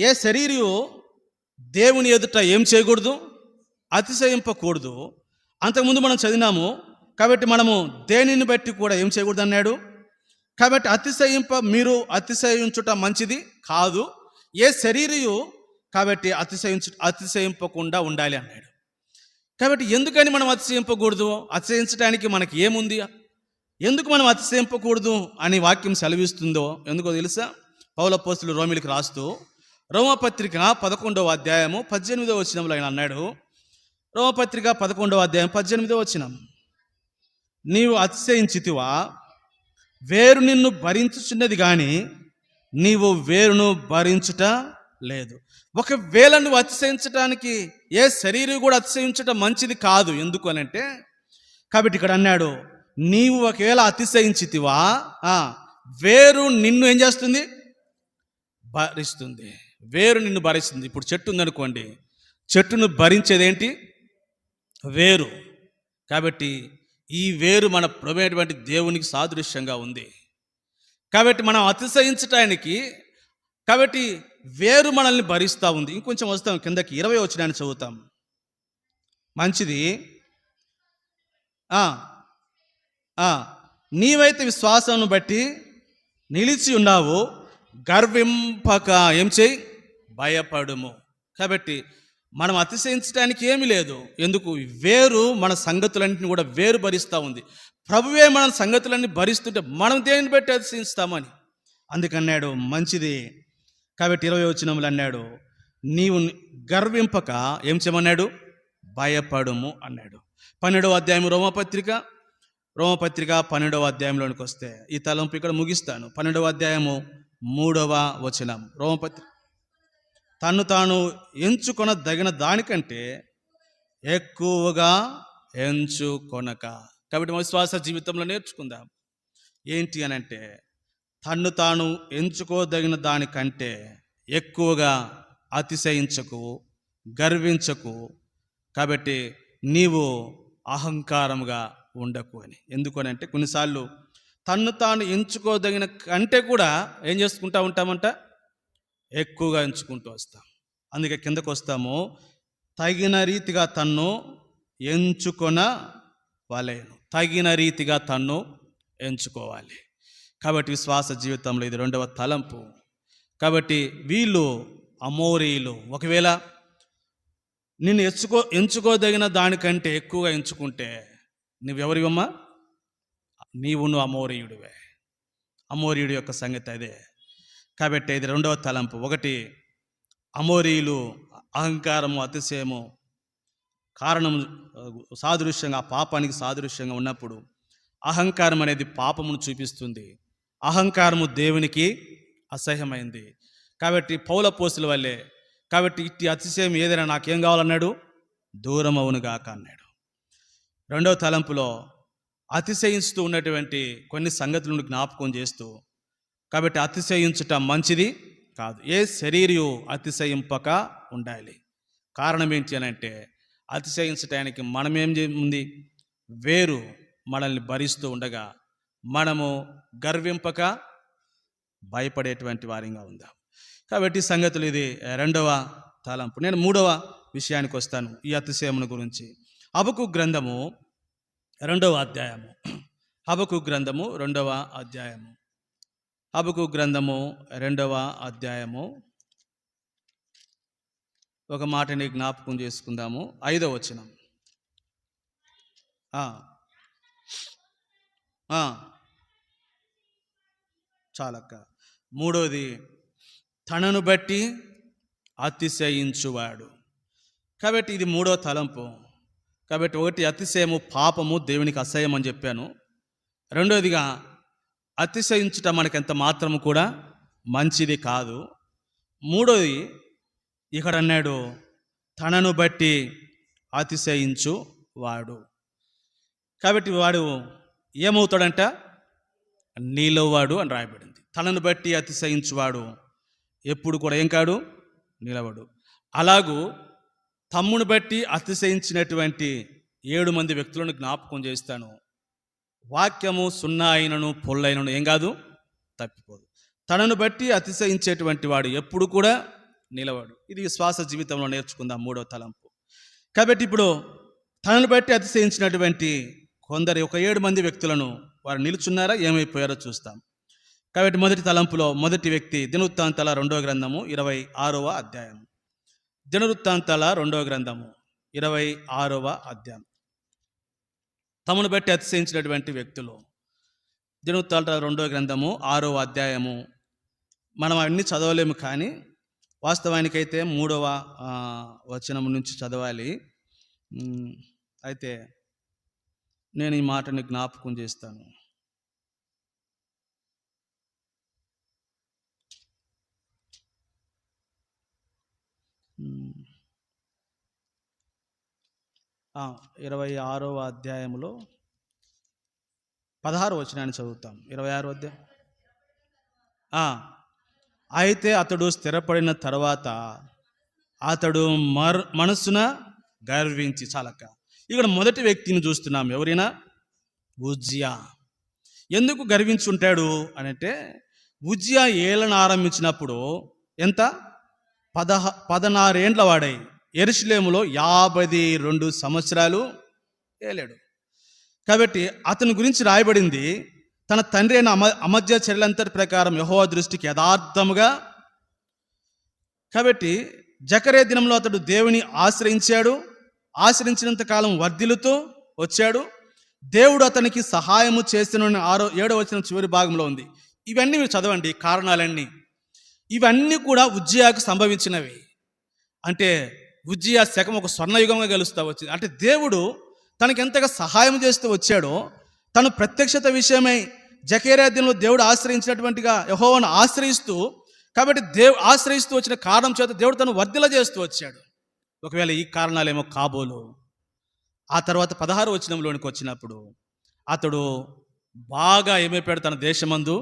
ఏ శరీరియు దేవుని ఎదుట ఏం చేయకూడదు, అతిశయింపకూడదు. అంతకుముందు మనం చదివినాము. కాబట్టి మనము దేనిని బట్టి కూడా ఏం చేయకూడదు అన్నాడు. కాబట్టి మీరు అతిశయించుట మంచిది కాదు. ఏ శరీరయు కాబట్టి అతిశయింపకుండా ఉండాలి అన్నాడు. కాబట్టి ఎందుకని మనం అతిశయింపకూడదు, అతిశయించడానికి మనకి ఏముంది, ఎందుకు మనం అతిశయింపకూడదు అని వాక్యం సెలవిస్తుందో ఎందుకో తెలుసా? పౌలపోస్తులు రోమిలికి రాస్తూ రోమపత్రిక 11వ అధ్యాయము 18వ వచనంలో ఆయన అన్నాడు. రోమపత్రిక 11వ అధ్యాయం 18వ వచనం, నీవు అతిశయించితివా, వేరు నిన్ను భరించుచున్నది కానీ నీవు వేరును భరించుట లేదు. ఒకవేళ నువ్వు అతిశయించడానికి ఏ శరీరం కూడా అతిశయించటం మంచిది కాదు. ఎందుకు అని అంటే, కాబట్టి ఇక్కడ అన్నాడు, నీవు ఒకవేళ అతిశయించితివా, వేరు నిన్ను ఏం చేస్తుంది, భరిస్తుంది. వేరు నిన్ను భరిస్తుంది. ఇప్పుడు చెట్టు ఉందనుకోండి, చెట్టును భరించేదేంటి, వేరు. కాబట్టి ఈ వేరు మన ప్రభువైనటువంటి దేవునికి సాదృశ్యంగా ఉంది. కాబట్టి మనం అతిశయించటానికి, కాబట్టి వేరు మనల్ని భరిస్తూ ఉంది. ఇంకొంచెం వస్తాం కిందకి, 20వ వచనాన్ని చదువుతాం. మంచిది. నీవైతే విశ్వాసాన్ని బట్టి నిలిచి ఉన్నావు, గర్వింపక ఏం చేయి, భయపడుము. కాబట్టి మనం అతిశయించడానికి ఏమీ లేదు. ఎందుకు? వేరు మన సంగతులన్నింటినీ కూడా వేరు భరిస్తూ ఉంది. ప్రభువే మన సంగతులన్నీ భరిస్తుంటే మనం దేనిని బట్టి అతిశయిస్తామని అందుకన్నాడు మంచిది. కాబట్టి 20వ వచనంలో అన్నాడు, నీవు గర్వింపక ఏం చేయమన్నాడు, భయపడుము అన్నాడు. 12వ అధ్యాయం రోమపత్రిక 12వ అధ్యాయంలోనికి వస్తే ఈ తలంపు ఇక్కడ ముగిస్తాను. 12వ అధ్యాయము 3వ వచనం, రోమపత్రిక, తను తాను ఎంచుకొన దగిన దానికంటే ఎక్కువగా ఎంచుకొనక. కాబట్టి మన విశ్వాస జీవితంలో నేర్చుకుందాం ఏంటి అని అంటే, తన్ను తాను ఎంచుకోదగిన దానికంటే ఎక్కువగా అతిశయించకు, గర్వించకు. కాబట్టి నీవు అహంకారముగా ఉండకు అని. ఎందుకనంటే కొన్నిసార్లు తన్ను తాను ఎంచుకోదగిన కంటే కూడా ఏం చేసుకుంటూ ఉంటామంట, ఎక్కువగా ఎంచుకుంటూ వస్తాం. అందుకే కిందకు వస్తాము, తగిన రీతిగా తన్ను ఎంచుకొన వలెను. తగిన రీతిగా తన్ను ఎంచుకోవాలి. కాబట్టి విశ్వాస జీవితంలో ఇది రెండవ తలంపు. కాబట్టి వీళ్ళు అమోరీయులు ఒకవేళ నిన్ను ఎంచుకోదగిన దానికంటే ఎక్కువగా ఎంచుకుంటే నువ్వెవరివమ్మా? నీవును అమోరీయుడివే. అమోరీయుడి యొక్క సంగతి అదే. కాబట్టి ఇది రెండవ తలంపు. ఒకటి, అమోరీయులు అహంకారము, అతిశయము కారణం సాదృశ్యంగా, పాపానికి సాదృశ్యంగా ఉన్నప్పుడు అహంకారం అనేది పాపమును చూపిస్తుంది. అహంకారము దేవునికి అసహ్యమైంది. కాబట్టి పౌలపోస్తుల వల్లే, కాబట్టి ఇట్టి అతిశయం ఏదైనా నాకేం కావాలన్నాడు, దూరం అవునుగాక అన్నాడు. రెండవ తలంపులో అతిశయిస్తూ ఉన్నటువంటి కొన్ని సంగతులను జ్ఞాపకం చేస్తూ, కాబట్టి అతిశయించుట మంచిది కాదు. ఏ శరీరయు అతిశయింపక ఉండాలి. కారణం ఏంటి అని అంటే, అతిశయించటానికి మనమేం ఉంది, వేరు మనల్ని భరిస్తూ ఉండగా మనము గర్వింపక భయపడేటువంటి వారిగా ఉందాం. కాబట్టి సంగతులు ఇది రెండవ తలంపు. నేను మూడవ విషయానికి వస్తాను ఈ అతిశయమును గురించి. హబక్కూకు గ్రంథము 2వ అధ్యాయము. హబక్కూకు గ్రంథము 2వ అధ్యాయము. హబక్కూకు గ్రంథము 2వ అధ్యాయము. ఒక మాటని జ్ఞాపకం చేసుకుందాము. 5వ వచనం. చాలక్క. మూడోది, తనను బట్టి అతిశయించువాడు. కాబట్టి ఇది మూడో తలంపు. కాబట్టి ఒకటి, అతిశయము పాపము, దేవునికి అసహ్యం అని చెప్పాను. రెండోదిగా అతిశయించుట మనకెంత మాత్రము కూడా మంచిది కాదు. మూడోది ఇక్కడ అన్నాడు, తనను బట్టి అతిశయించు వాడు. కాబట్టి వాడు ఏమవుతాడంట, నీలవాడు అని రాయబడింది. తనను బట్టి అతిశయించువాడు ఎప్పుడు కూడా ఏం కాడు, నిలవడు. అలాగూ తమ్మును బట్టి అతిశయించినటువంటి 7 మంది వ్యక్తులను జ్ఞాపకం చేస్తాను. వాక్యము సున్నా అయినను పొల్లైనను ఏం కాదు, తప్పిపోదు. తనను బట్టి అతిశయించేటువంటి వాడు ఎప్పుడు కూడా నిలవడు. ఇది విశ్వాస జీవితంలో నేర్చుకుందాం, మూడో తలంపు. కాబట్టి ఇప్పుడు తనను బట్టి అతిశయించినటువంటి కొందరు ఒక 7 మంది వ్యక్తులను వారు నిలుచున్నారా, ఏమైపోయారో చూస్తాం. కాబట్టి మొదటి తలంపులో మొదటి వ్యక్తి దినవృత్తాంతాల 2వ గ్రంథము 26వ అధ్యాయం. దినవృత్తాంతాల 2వ గ్రంథము 26వ అధ్యాయం. తమను బట్టి అతిశయించినటువంటి వ్యక్తులు. దినవృత్తాంతాల 2వ గ్రంథము 6వ అధ్యాయము. మనం అన్ని చదవలేము, కానీ వాస్తవానికైతే 3వ వచనం నుంచి చదవాలి. అయితే నేను ఈ మాటని జ్ఞాపకం చేస్తాను. Hmm. 26వ అధ్యాయంలో 16వ వచనాన్ని చదువుతాం. 26వ అధ్యాయం. అయితే అతడు స్థిరపడిన తర్వాత అతడు మనస్సున గర్వించి, చాలక్క. ఇక్కడ మొదటి వ్యక్తిని చూస్తున్నాం. ఎవరైనా ఉజ్జియా. ఎందుకు గర్వించుంటాడు అనంటే, ఉజ్జియా ఏలను ఆరంభించినప్పుడు ఎంత 16 ఏండ్ల వాడై యెరూషలేములో 52 సంవత్సరాలు ఏలాడు. కాబట్టి అతని గురించి రాయబడింది, తన తండ్రి అయిన అమధ్య చర్యలంతటి ప్రకారం యెహోవా దృష్టికి యథార్థముగా. కాబట్టి జకర్యా దినంలో అతడు దేవుని ఆశ్రయించాడు. ఆశ్రయించినంత కాలం వర్ధిల్లుతూ వచ్చాడు. దేవుడు అతనికి సహాయము చేసిన 7వ వచనం చివరి భాగంలో ఉంది. ఇవన్నీ మీరు చదవండి, కారణాలన్నీ. ఇవన్నీ కూడా ఉజ్జియాకు సంభవించినవి. అంటే ఉజ్జియా శకం ఒక స్వర్ణయుగంగా గెలుస్తూ వచ్చింది. అంటే దేవుడు తనకి ఎంతగా సహాయం చేస్తూ వచ్చాడో, తను ప్రత్యక్షత విషయమై జకర్యా దినంలో దేవుడు ఆశ్రయించినటువంటిగా యెహోవాను ఆశ్రయిస్తూ, కాబట్టి ఆశ్రయిస్తూ వచ్చిన కారణం చేత దేవుడు తను వర్ధిల్ల చేస్తూ వచ్చాడు. ఒకవేళ ఈ కారణాలేమో కాబోలు. ఆ తర్వాత 16వ వచనంలోనికి వచ్చినప్పుడు అతడు బాగా ఏమైపోయాడు, తన దేశమందు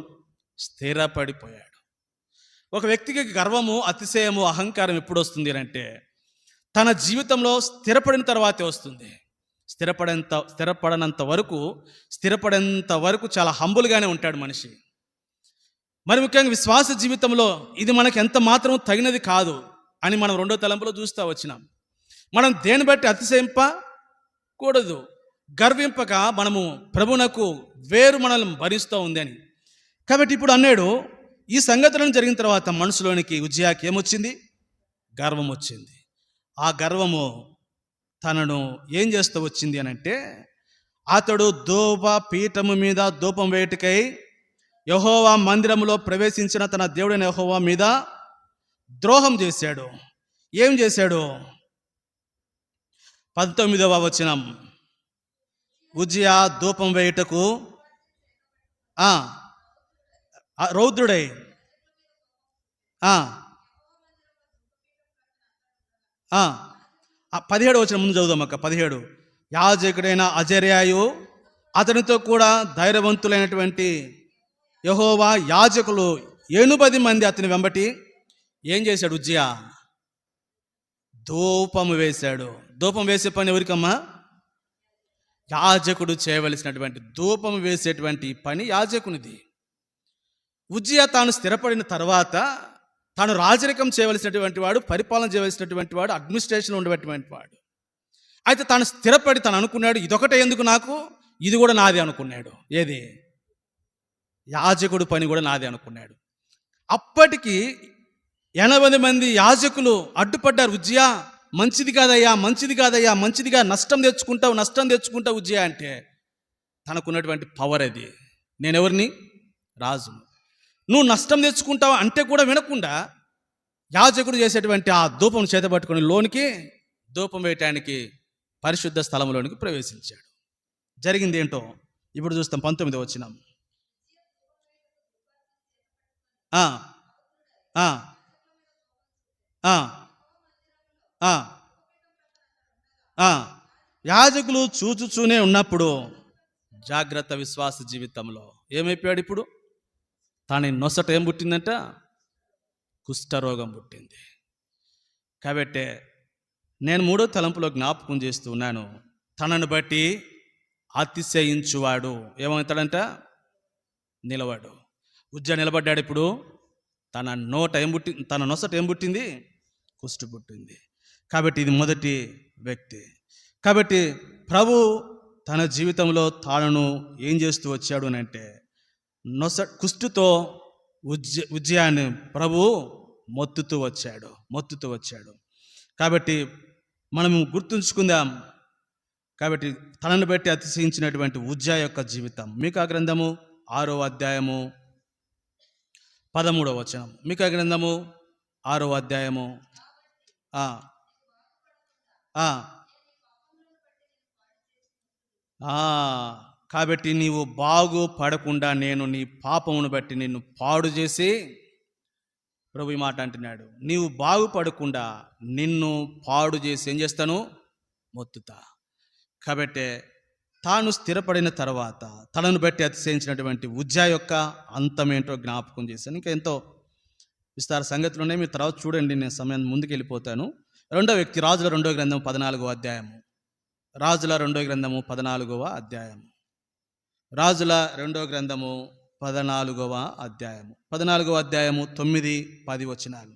స్థిరపడిపోయాడు. ఒక వ్యక్తికి గర్వము, అతిశయము, అహంకారం ఎప్పుడు వస్తుంది అంటే తన జీవితంలో స్థిరపడిన తర్వాతే వస్తుంది. స్థిరపడేంత వరకు చాలా హంబుల్గానే ఉంటాడు మనిషి. మరి ముఖ్యంగా విశ్వాస జీవితంలో ఇది మనకు ఎంత మాత్రం తగినది కాదు అని మనం 2వ తలంపులో చూస్తూ వచ్చినాం. మనం దేని బట్టి అతిశయింపకూడదు, గర్వింపక మనము ప్రభునకు వేరు మనల్ని భరిస్తూ ఉంది అని. కాబట్టి ఇప్పుడు అన్నాడు, ఈ సంగతులను జరిగిన తర్వాత మనసులోనికి ఉజ్జియాకి ఏమొచ్చింది? గర్వం వచ్చింది. ఆ గర్వము తనను ఏం చేస్తూ వచ్చింది అని అంటే, అతడు ధూప పీఠము మీద ధూపం వేయుటకై యెహోవా మందిరములో ప్రవేశించిన తన దేవుడైన యెహోవా మీద ద్రోహం చేశాడు. ఏం చేశాడు? 19వ వచనం, ఉజ్జియా ధూపం వేయుటకు రౌద్రుడై 17వ వచనం ముందు చదువుదాం అక్క. 17, యాజకుడైన అజర్యాయు అతనితో కూడా ధైర్యవంతులైనటువంటి యెహోవా యాజకులు 80 మంది అతని వెంబటి ఏం చేశాడు? ఉజ్జియా ధూపము వేశాడు. ధూపం వేసే పని ఎవరికమ్మా? యాజకుడు చేయవలసినటువంటి ధూపం వేసేటువంటి పని యాజకునిది. ఉజ్జియా తాను స్థిరపడిన తర్వాత తాను రాజరికం చేయవలసినటువంటి వాడు, పరిపాలన చేయవలసినటువంటి వాడు, అడ్మినిస్ట్రేషన్ ఉండేటువంటి వాడు. అయితే తాను స్థిరపడి తను అనుకున్నాడు, ఇదొకటే ఎందుకు నాకు, ఇది కూడా నాది అనుకున్నాడు. ఏది? యాజకుడు పని కూడా నాది అనుకున్నాడు. అప్పటికి 80 మంది యాజకులు అడ్డుపడ్డారు. ఉజ్జియా మంచిది కాదయ్యా, మంచిది కాదయ్యా, మంచిదిగా నష్టం తెచ్చుకుంటావు ఉజ్జియా అంటే తనకున్నటువంటి పవర్ అది. నేనెవరిని? రాజును. నువ్వు నష్టం తెచ్చుకుంటావు అంటే కూడా వినకుండా యాజకుడు చేసేటువంటి ఆ ధూపం చేతపట్టుకుని లోనికి ధూపం వేయటానికి పరిశుద్ధ స్థలంలోనికి ప్రవేశించాడు. జరిగింది ఏంటో ఇప్పుడు చూస్తాం. 19వ వచనం. యాజకులు చూచుచూనే ఉన్నప్పుడు జాగ్రత్త. విశ్వాస జీవితంలో ఏమైపోయాడు? ఇప్పుడు తన నొసట ఏం పుట్టిందంట? కుష్ఠరోగం పుట్టింది. కాబట్టి నేను 3వ తలంపులో జ్ఞాపకం చేస్తూ ఉన్నాను, తనను బట్టి అతిశయించువాడు ఏమవుతాడంట? నిలవాడు. ఉజ్జియా నిలబడ్డాడు. ఇప్పుడు తన నొసట ఏం పుట్టింది? కుష్ఠు పుట్టింది. కాబట్టి ఇది మొదటి వ్యక్తి. కాబట్టి ప్రభు తన జీవితంలో తాను ఏం చేస్తూ వచ్చాడు అని అంటే, కుష్ఠుతో ఉజ్జియాని ప్రభు మొత్తుతూ వచ్చాడు. కాబట్టి మనము గుర్తుంచుకుందాం. కాబట్టి తనను బట్టి అతిశయించినటువంటి ఉజ్జియా యొక్క జీవితం. మీకా గ్రంథము 6వ అధ్యాయము 13వ వచనం. మీకా గ్రంథము 6వ అధ్యాయము కాబట్టి నీవు బాగుపడకుండా నేను నీ పాపమును బట్టి నిన్ను పాడు చేసి, ప్రభు ఈ మాట అంటున్నాడు, నీవు బాగుపడకుండా నిన్ను పాడు చేసి ఏం చేస్తాను? మొత్తుతా. కాబట్టి తాను స్థిరపడిన తర్వాత తనను బట్టి అతిశయించినటువంటి ఉజ్జియా యొక్క అంతమేంటో జ్ఞాపకం చేశాను. ఇంకా ఎంతో విస్తార సంగతులు ఉన్నాయి, మీరు తర్వాత చూడండి. నేను సమయం ముందుకు వెళ్ళిపోతాను. 2వ వ్యక్తి, రాజుల 2వ గ్రంథం 14వ అధ్యాయము. రాజుల 2వ గ్రంథము 14వ అధ్యాయము. రాజుల 2వ గ్రంథము 14వ అధ్యాయము. 14వ అధ్యాయము 9, 10 వచనాలు.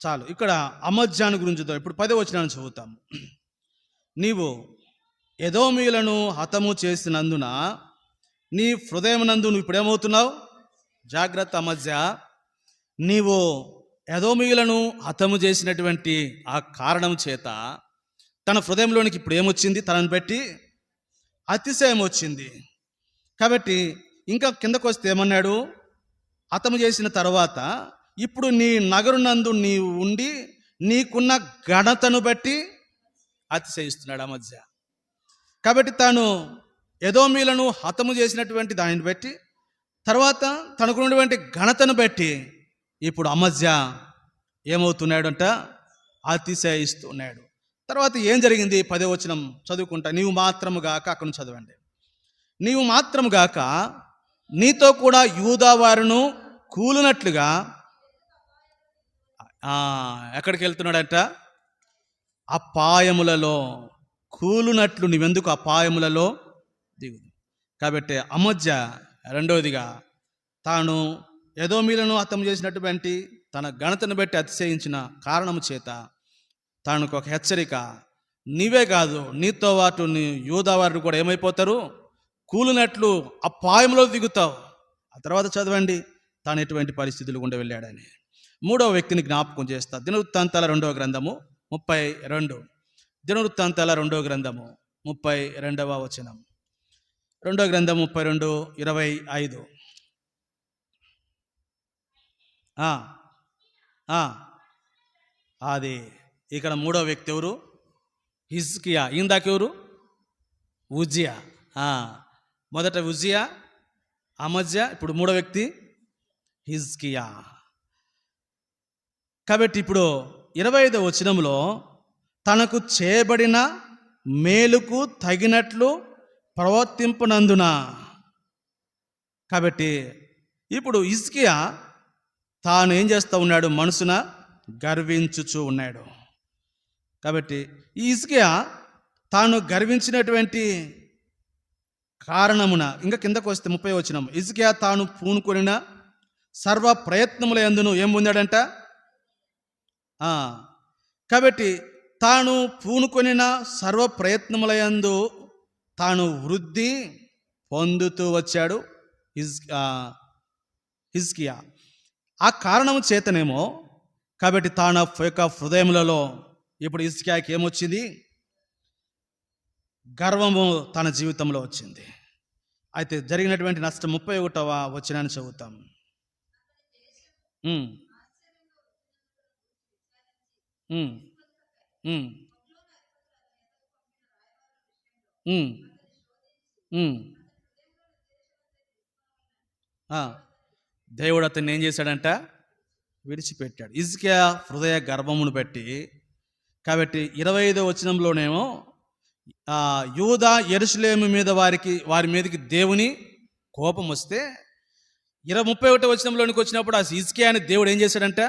చాలు. ఇక్కడ అమజ్యాను గురించి ఇప్పుడు 10వ వచనాన్ని చదువుతాము. నీవు ఎదోమీయులను హతము చేసినందున నీ హృదయమునందు నువ్వు ఇప్పుడేమవుతున్నావు? జాగ్రత్త అమజ్యా, నీవు ఎదోమీయులను హతము చేసినటువంటి ఆ కారణం చేత తన హృదయంలోనికి ఇప్పుడు ఏమొచ్చింది? తనను బట్టి అతిశయం వచ్చింది. కాబట్టి ఇంకా కిందకు వస్తే ఏమన్నాడు? హతము చేసిన తర్వాత ఇప్పుడు నీ నగరునందు నీవు ఉండి నీకున్న ఘనతను బట్టి అతిశయిస్తున్నాడు అమజ్యా. కాబట్టి తాను ఎదోమీలను హతము చేసినటువంటి దానిని బట్టి, తర్వాత తనకున్నటువంటి ఘనతను బట్టి ఇప్పుడు అమజ్యా ఏమవుతున్నాడంట, అతిశయిస్తున్నాడు. తర్వాత ఏం జరిగింది? 10వ వచనం చదువుకుంటా. నీవు మాత్రము గాక, అక్కడ నుంచి చదవండి. నీవు మాత్రము గాక నీతో కూడా యూదా వారును కూలినట్లుగా. ఎక్కడికి వెళ్తున్నాడంట? అపాయములలో కూలునట్లు నీవెందుకు అపాయములలో దిగు. కాబట్టి అమజ్యా రెండవదిగా తాను ఎదోమీలను హతం చేసినటువంటి తన ఘనతను బట్టి అతిశయించిన కారణము చేత తానుకు ఒక హెచ్చరిక. నీవే కాదు, నీతో పాటు నీ యూదావారు కూడా ఏమైపోతారు? కూలినట్లు అపాయంలో దిగుతావు. ఆ తర్వాత చదవండి తాను ఎటువంటి పరిస్థితులు గుండా వెళ్ళాడని. 3వ వ్యక్తిని జ్ఞాపకం చేస్తా. దినవృత్తాంతాల 2వ గ్రంథము 32. దినవృత్తాంతాల 2వ గ్రంథము 32వ వచనం. 2వ గ్రంథం 32:25. అది ఇక్కడ 3వ వ్యక్తి ఎవరు? హిజ్కియా. ఇందాకెవరు? ఉజ్జియా. మొదట ఉజ్జియా, అమజ్యా, ఇప్పుడు 3వ వ్యక్తి హిజ్కియా. కాబట్టి ఇప్పుడు 25వ వచనంలో తనకు చేయబడిన మేలుకు తగినట్లు ప్రవర్తింపనందున. కాబట్టి ఇప్పుడు హిజ్కియా తాను ఏం చేస్తూ ఉన్నాడు? మనసున గర్వించుచూ ఉన్నాడు. కాబట్టి ఈ హిజ్కియా తాను గర్వించినటువంటి కారణమున, ఇంకా కిందకు వస్తే 30వ వచనం, హిజ్కియా తాను పూనుకొనిన సర్వ ప్రయత్నముల యందును ఏం పొందాడంట? కాబట్టి తాను పూనుకొనిన సర్వ ప్రయత్నముల యందు తాను వృద్ధి పొందుతూ వచ్చాడు హిజ్కియా. ఆ కారణము చేతనేమో కాబట్టి తన యొక్క హృదయములలో ఇప్పుడు హిజ్కియాకి ఏమొచ్చింది? గర్వము తన జీవితంలో వచ్చింది. అయితే జరిగినటువంటి నష్టం 31వ వచనాన్ని చదువుతాం. దేవుడు అతన్ని ఏం చేశాడంట? విడిచిపెట్టాడు. హిజ్కియా హృదయ గర్వమును బట్టి. కాబట్టి 25వ వచనంలోనేమో యూదా యెరూషలేము మీద వారి మీదకి దేవుని కోపం వస్తే, 31వ వచనంలోనికి వచ్చినప్పుడు ఆ హిజ్కియాని దేవుడు ఏం చేశాడంట?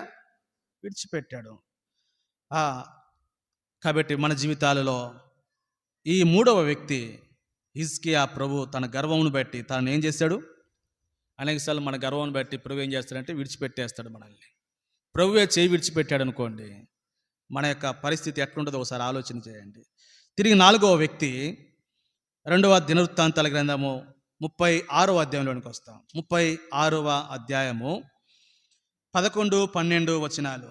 విడిచిపెట్టాడు. కాబట్టి మన జీవితాలలో ఈ 3వ వ్యక్తి హిజ్కియా ప్రభు తన గర్వమును బట్టి తనను ఏం చేశాడు? అనేకసార్లు మన గర్వం బట్టి ప్రభు ఏం చేస్తాడంటే విడిచిపెట్టేస్తాడు మనల్ని. ప్రభువే చేయి విడిచిపెట్టాడు అనుకోండి, మన యొక్క పరిస్థితి ఎట్లుంటుందో ఒకసారి ఆలోచన చేయండి. తిరిగి 4వ వ్యక్తి 2వ దినవృత్తాంతాల గ్రంథము 36వ అధ్యాయంలోనికి వస్తాం. 36వ అధ్యాయము 11, 12 వచనాలు.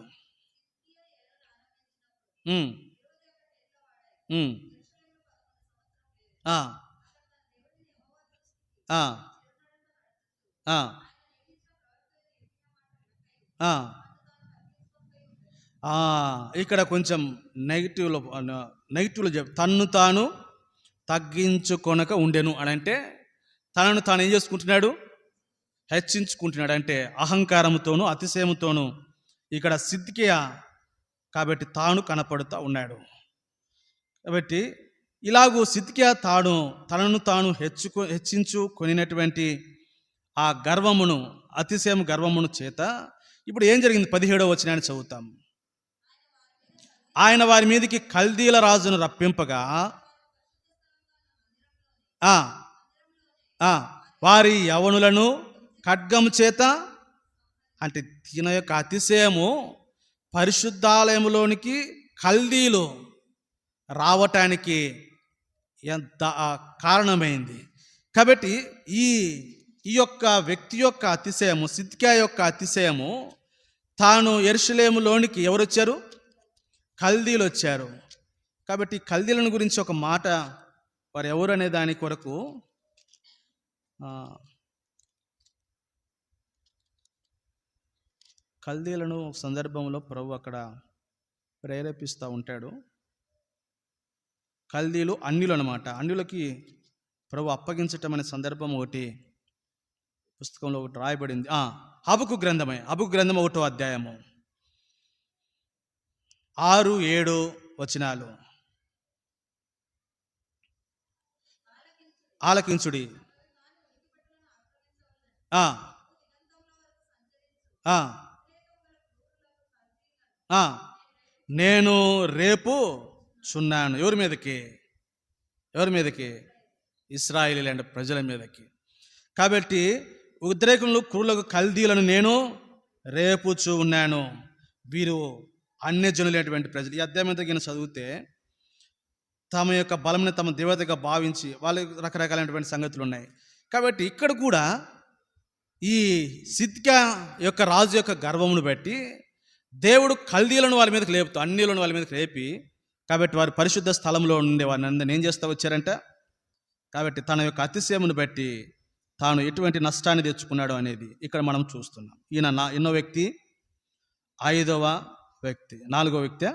ఇక్కడ కొంచెం నెగిటివ్లో తన్ను తాను తగ్గించుకొనక ఉండెను అని అంటే తనను తాను ఏం చేసుకుంటున్నాడు? హెచ్చించుకుంటున్నాడు. అంటే అహంకారంతోనూ అతిశయంతోనూ ఇక్కడ హిజ్కియా కాబట్టి తాను కనపడుతూ ఉన్నాడు. కాబట్టి ఇలాగూ హిజ్కియా తనను తాను హెచ్చించుకొనినటువంటి ఆ గర్వమును, అతిశయం గర్వమును చేత ఇప్పుడు ఏం జరిగింది? 17వ వచనాన్ని చదువుతాం. ఆయన వారి మీదకి కల్దీల రాజును రప్పింపగా వారి యవనులను ఖడ్గము చేత, అంటే తిన యొక్క అతిశయము పరిశుద్ధాలయములోనికి కల్దీలు రావటానికి ఎంత కారణమైంది. కాబట్టి ఈ యొక్క వ్యక్తి యొక్క అతిశయము, హిజ్కియా యొక్క అతిశయము, తాను యెరూషలేములోనికి ఎవరు వచ్చారు? కల్దీలు వచ్చారు. కాబట్టి కల్దీలను గురించి ఒక మాట, వారు ఎవరు అనే దాని కొరకు కల్దీలను సందర్భంలో ప్రభు అక్కడ ప్రేరేపిస్తూ ఉంటాడు. కల్దీలు అన్యులు అన్నమాట. అన్యులకి ప్రభు అప్పగించటం అనే సందర్భం ఒకటి పుస్తకంలో ఒకటి రాయబడింది. హబక్కు గ్రంథం 1వ అధ్యాయము 6-7 వచనాలు. ఆలకించుడి. నేను రేపు చున్నాను. ఎవరి మీదకి? ఇశ్రాయేలీయుల అంటే ప్రజల మీదకి. కాబట్టి ఉద్రేకంలో క్రూరులకు కల్దీలను నేను రేపుచూ ఉన్నాను. వీరు అన్యజనులైనటువంటి ప్రజలు. ఈ అధ్యాయం అంతా చదివితే తమ యొక్క బలంని తమ దేవతగా భావించి వాళ్ళకి రకరకాలైనటువంటి సంగతులు ఉన్నాయి. కాబట్టి ఇక్కడ కూడా ఈ సిద్కియా యొక్క రాజు యొక్క గర్వమును బట్టి దేవుడు కల్దీలను వాళ్ళ మీదకి లేపుతూ, అన్యులను వాళ్ళ మీదకి లేపి, కాబట్టి వారు పరిశుద్ధ స్థలంలో ఉండే వారిని అందరిని ఏం చేస్తూ వచ్చారంట. కాబట్టి తన యొక్క అతిశయమును బట్టి తాను ఎటువంటి నష్టాన్ని తెచ్చుకున్నాడు అనేది ఇక్కడ మనం చూస్తున్నాం. ఈయన ఎన్నో వ్యక్తి? 5వ వ్యక్తి. 4వ వ్యక్తి?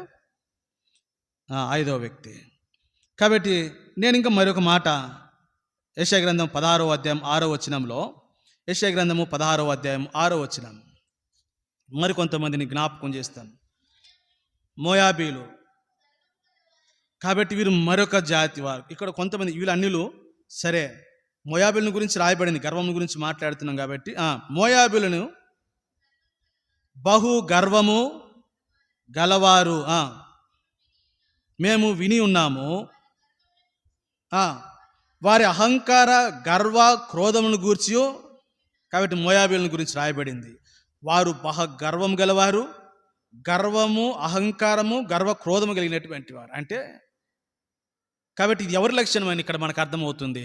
5వ వ్యక్తి. కాబట్టి నేను ఇంకా మరొక మాట యెషయా గ్రంథం 16వ అధ్యాయం 6వ వచనంలో, యెషయా గ్రంథము 16వ అధ్యాయం 6వ వచనం మరికొంతమందిని జ్ఞాపకం చేస్తాను. మోయాబీలు. కాబట్టి వీరు మరొక జాతి వారు. ఇక్కడ కొంతమంది వీళ్ళు అన్యులు. సరే, మోయాబీలను గురించి రాయబడింది, గర్వం గురించి మాట్లాడుతున్నాం కాబట్టి మోయాబీలను బహు గర్వము గలవారు మేము విని ఉన్నాము. వారి అహంకార గర్వ క్రోధమును గూర్చి, కాబట్టి మోయాబీలను గురించి రాయబడింది. వారు బహు గర్వం గలవారు, గర్వము అహంకారము గర్వ క్రోధము కలిగినటువంటి వారు. అంటే కాబట్టి ఇది ఎవరి లక్షణం అని ఇక్కడ మనకు అర్థమవుతుంది.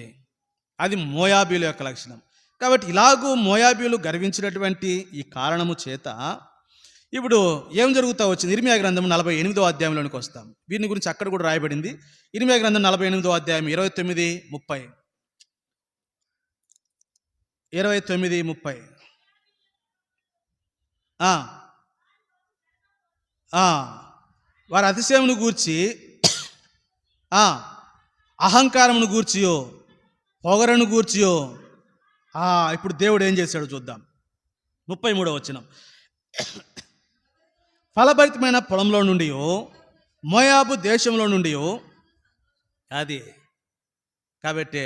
అది మోయాబీల యొక్క లక్షణం. కాబట్టి ఇలాగూ మోయాబీలు గర్వించినటువంటి ఈ కారణము చేత ఇప్పుడు ఏం జరుగుతూ వచ్చింది? ఇర్మియా గ్రంథం 48వ అధ్యాయంలోనికి వస్తాం. వీరిని గురించి అక్కడ కూడా రాయబడింది. ఇర్మియా గ్రంథం 48వ అధ్యాయం 29-30. 29-30. వారి అతిశయమును గూర్చి, అహంకారమును గూర్చియో పొగరను గూర్చియో ఇప్పుడు దేవుడు ఏం చేశాడో చూద్దాం. 33వ వచనం. ఫలభరితమైన పొలంలో నుండి, మోయాబు దేశంలో నుండి అది. కాబట్టి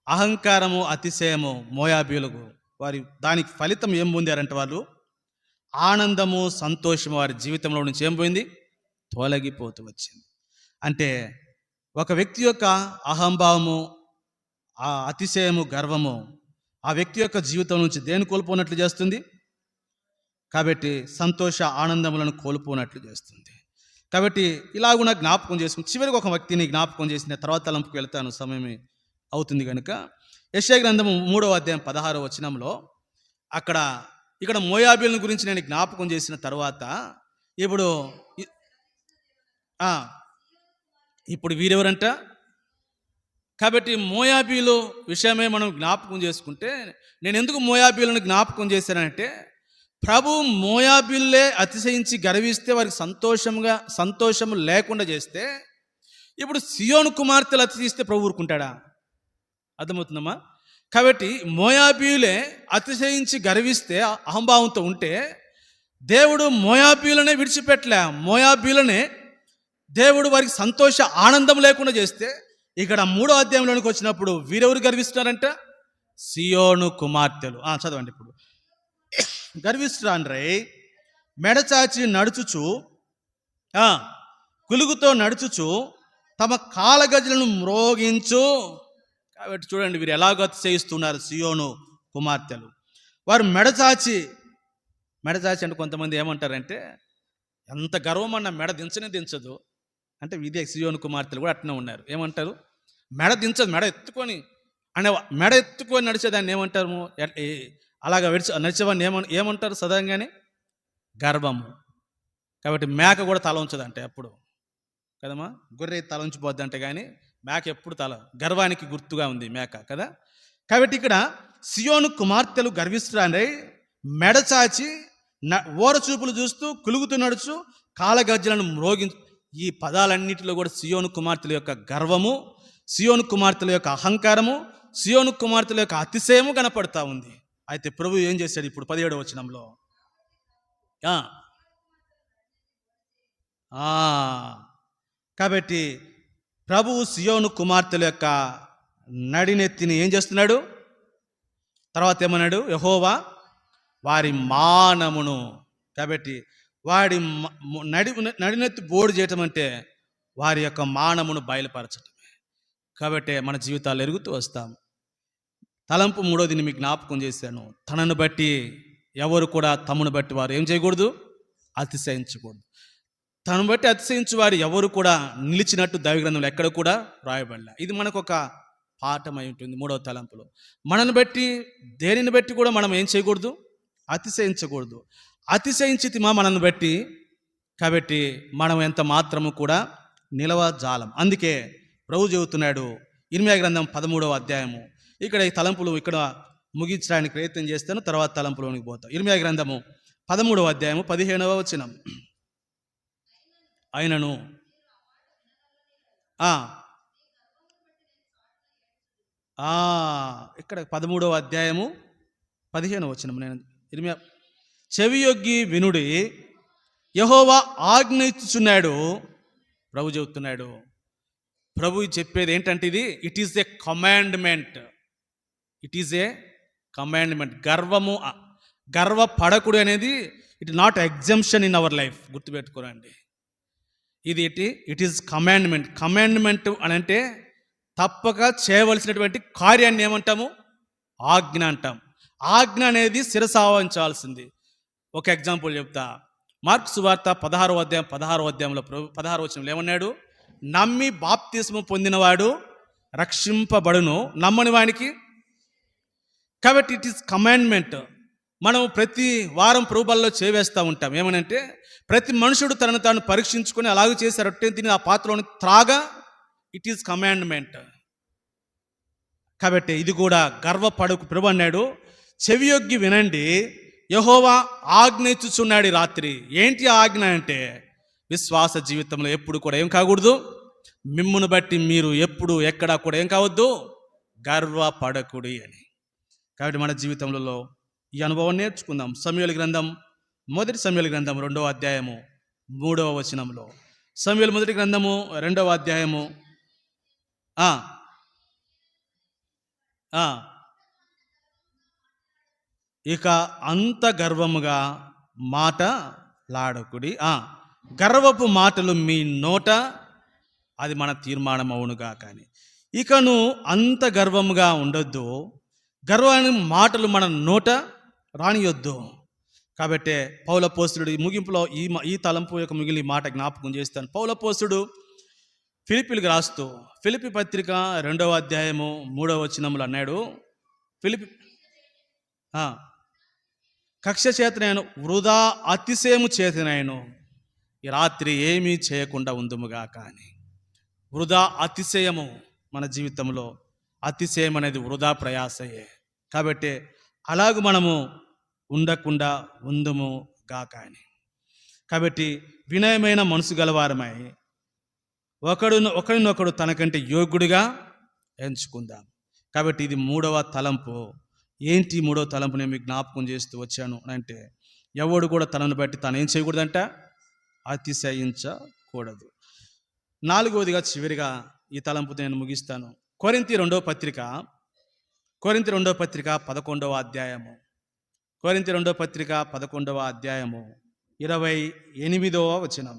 అహంకారము అతిశయము మోయాబీలకు వారి దానికి ఫలితం ఏం పొందారంటే వాళ్ళు ఆనందము సంతోషము వారి జీవితంలో నుంచి ఏం పోయింది? తొలగిపోతూ వచ్చింది. అంటే ఒక వ్యక్తి యొక్క అహంభావము, ఆ అతిశయము, గర్వము ఆ వ్యక్తి యొక్క జీవితం నుంచి దేని కోల్పోనట్లు చేస్తుంది? కాబట్టి సంతోష ఆనందములను కోల్పోనట్లు చేస్తుంది. కాబట్టి ఇలాగున జ్ఞాపకం చేసుకుని చివరికి ఒక వ్యక్తిని జ్ఞాపకం చేసిన తర్వాత తలంపుకు వెళ్తాను, సమయం అవుతుంది కనుక. యెషయా గ్రంథము 3వ అధ్యాయం 16వ వచనంలో ఇక్కడ మోయాబీలను గురించి నేను జ్ఞాపకం చేసిన తర్వాత ఇప్పుడు వీరెవరంట? కాబట్టి మోయాబీలు విషయమే మనం జ్ఞాపకం చేసుకుంటే, నేను ఎందుకు మోయాబీలను జ్ఞాపకం చేశానంటే, ప్రభు మోయాబీలే అతిశయించి గర్విస్తే వారికి సంతోషము లేకుండా చేస్తే, ఇప్పుడు సియోను కుమార్తెలు అతిశయిస్తే ప్రభు ఊరుకుంటాడా? అర్థమవుతుందమ్మా? కాబట్టి మోయాబీలే అతిశయించి గర్విస్తే, అహంభావంతో ఉంటే, దేవుడు మోయాబీలనే విడిచిపెట్టలే. మోయాబీలనే దేవుడు వారికి సంతోష ఆనందం లేకుండా చేస్తే, ఇక్కడ 3వ అధ్యాయంలోనికి వచ్చినప్పుడు వీరెవరు గర్విస్తున్నారంట? సియోను కుమార్తెలు. చదవండి. ఇప్పుడు గర్విస్తున్నారై మెడచాచి నడుచుచు, కులుగుతో నడుచుచు తమ కాలగజలను మ్రోగించు. కాబట్టి చూడండి వీరు ఎలాగో అతిశయిస్తున్నారు సియోను కుమార్తెలు. వారు మెడచాచి అంటే కొంతమంది ఏమంటారంటే, ఎంత గర్వం అన్న మెడ దించదు అంటే, ఇదే సియోను కుమార్తెలు కూడా అట్నే ఉన్నారు. ఏమంటారు? మెడ దించదు, మెడ ఎత్తుకొని నడిచేదాన్ని ఏమంటారు? అలాగా నడిచేవాడిని ఏమంటారు సదాగానే? గర్వము. కాబట్టి మేక కూడా తల ఉంచదంటే ఎప్పుడు కదమ్మా. గొర్రె తల ఉంచిపోద్దంటే కానీ మేక ఎప్పుడు గర్వానికి గుర్తుగా ఉంది మేక కదా. కాబట్టి ఇక్కడ సియోను కుమార్తెలు గర్విస్తున్నారై మెడచాచి ఓరచూపులు చూస్తూ కులుగుతూ నడుచు కాలగజ్జలను మ్రోగించు. ఈ పదాలన్నిటిలో కూడా సియోను కుమార్తెల యొక్క గర్వము, సియోను కుమార్తెల యొక్క అహంకారము, సియోను కుమార్తెల యొక్క అతిశయము కనపడతా ఉంది. అయితే ప్రభు ఏం చేశాడు ఇప్పుడు 17వ వచనంలో? కాబట్టి ప్రభువు సియోను కుమార్తెల యొక్క నడినెత్తిని ఏం చేస్తున్నాడు? తర్వాత ఏమన్నాడు? యెహోవా వారి మానమును. కాబట్టి వాడి నడినెత్తి బోడు చేయటం అంటే వారి యొక్క మానమును బయలుపరచటమే. కాబట్టి మన జీవితాలు ఎరుగుతూ వస్తాం. తలంపు 3వదిని మీకు జ్ఞాపకం చేశాను. తనను బట్టి ఎవరు కూడా తమను బట్టి వారు ఏం చేయకూడదు? అతిశయించకూడదు. తనను బట్టి అతిశయించు వారు ఎవరు కూడా నిలిచినట్టు దైవగ్రంథంలో ఎక్కడ కూడా రాయబడలే. ఇది మనకు ఒక పాఠమై ఉంటుంది 3వ తలంపులో. మనను బట్టి దేనిని బట్టి కూడా మనం ఏం చేయకూడదు? అతిశయించకూడదు. అతిశయించితిమా మనల్ని బట్టి, కాబట్టి మనం ఎంత మాత్రము కూడా నిలవజాలం. అందుకే ప్రభు చెబుతున్నాడు ఇర్మీయా గ్రంథం 13వ అధ్యాయము. ఇక్కడ ఈ తలంపులు ఇక్కడ ముగించడానికి ప్రయత్నం చేస్తాను, తర్వాత తలంపులోనికి పోతాం. ఇర్మీయా గ్రంథము 13వ అధ్యాయము 15వ వచనం. అయినను ఇక్కడ 13వ అధ్యాయము 15వ వచనం. నేను ఇర్మీయా, చెవియొగ్గి వినుడి, యెహోవా ఆజ్ఞ ఇచ్చుచున్నాడు. ప్రభు చెబుతున్నాడు. ప్రభు చెప్పేది ఏంటంటే ఇది it is a commandment. It is a commandment. గర్వపడకుడు అనేది it not exemption in our life. గుర్తుపెట్టుకోరండి, ఇది ఇట్ ఈజ్ కమాండ్మెంట్. కమాండ్మెంట్ అని అంటే తప్పక చేయవలసినటువంటి కార్యాన్ని ఏమంటాము? ఆజ్ఞ అంటాం. ఆజ్ఞ అనేది శిరసావహించాల్సింది. ఒక ఎగ్జాంపుల్ చెప్తా. మార్కు సువార్త 16వ అధ్యాయంలో 16వ వచనంలో ఏమన్నాడు? నమ్మి బాప్తిస్ము పొందినవాడు రక్షింపబడును, నమ్మని వానికి. కాబట్టి ఇట్ ఈస్ కమాండ్మెంట్. మనం ప్రతి వారం ప్రభుబల్లో చేవేస్తూ ఉంటాం. ఏమనంటే ప్రతి మనుషుడు తనను తాను పరీక్షించుకొని అలాగే చేసి రొట్టె తిని ఆ పాత్రలోని త్రాగా. It is commandment. కాబట్టి ఇది కూడా గర్వపడకు. ప్రభు అన్నాడు, చెవియొగ్గి వినండి, యెహోవా ఆజ్ఞ ఇచ్చుచున్నాడు రాత్రి. ఏంటి ఆజ్ఞ అంటే విశ్వాస జీవితంలో ఎప్పుడు కూడా ఏం కాకూడదు? మిమ్మును బట్టి మీరు ఎప్పుడు ఎక్కడా కూడా ఏం కావద్దు? గర్వపడకుడి అని. కాబట్టి మన జీవితంలో ఈ అనుభవం నేర్చుకుందాం. సమూయేలు గ్రంథం, మొదటి సమూయేలు గ్రంథం 2వ అధ్యాయము 3వ వచనంలో. సమూయేలు మొదటి గ్రంథము 2వ అధ్యాయము ఇక అంత గర్వముగా మాటలాడకుడి, గర్వపు మాటలు మీ నోట, అది మన తీర్మానం అవునుగా. కానీ ఇకను అంత గర్వముగా ఉండొద్దు, గర్వాన్ని మాటలు మన నోట రానియొద్దు. కాబట్టి పౌలపోస్తుడు ఈ ముగింపులో ఈ తలంపు యొక్క మిగిలిన మాట జ్ఞాపకం చేస్తాను. పౌలపోస్తుడు ఫిలిప్పీలకు రాస్తూ ఫిలిప్పీ పత్రిక 2వ అధ్యాయము 3వ వచనంలో అన్నాడు, ఫిలిప్పీ కక్ష చేతనైన వృధా అతిశయము చేతనైను ఈ రాత్రి ఏమీ చేయకుండా ఉందుముగా. కానీ వృధా అతిశయము మన జీవితంలో, అతిశయం అనేది వృధా ప్రయాసయే. కాబట్టి అలాగూ మనము ఉండకుండా ఉందుము గాకాని. కాబట్టి వినయమైన మనసు గలవారమై ఒకరినొకడు తనకంటే యోగ్యుడిగా ఎంచుకుందాం. కాబట్టి ఇది 3వ తలంపు. ఏంటి 3వ తలంపు? నేను మీకు జ్ఞాపకం చేస్తూ వచ్చాను అంటే ఎవడు కూడా తనను బట్టి తను ఏం చేయకూడదంట? అతిశయించకూడదు. 4వదిగా చివరిగా ఈ తలంపు నేను ముగిస్తాను. కొరింథీ 2వ పత్రిక 11వ అధ్యాయము. కొరింథీ 2వ పత్రిక 11వ అధ్యాయము 28వ వచనం.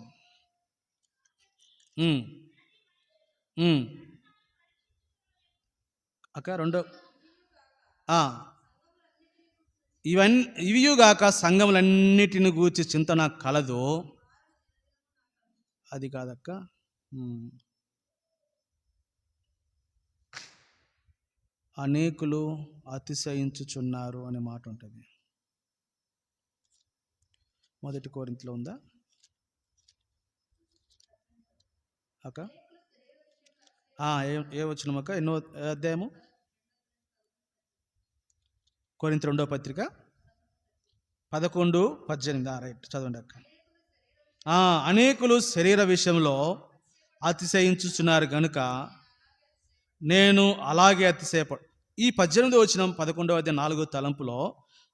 ఇవియుగాక సంఘములన్నిటిని గూర్చి చింతన కలదు. అది కాదక్క, అనేకులు అతిశయించుచున్నారు అనే మాట ఉంటుంది. 1 కొరింథీలో ఉందా అక్క? ఏ వచనం అక్క? ఎన్నో అధ్యాయము? కొరింథీ 2వ పత్రిక 11:18. రైట్, చదవండి అక్క. అనేకులు శరీర విషయంలో అతిశయించుచున్నారు గనుక నేను అలాగే అతిశయపడు. ఈ 18 వచనం 11వ అధ్యాయం 4వ తలంపులో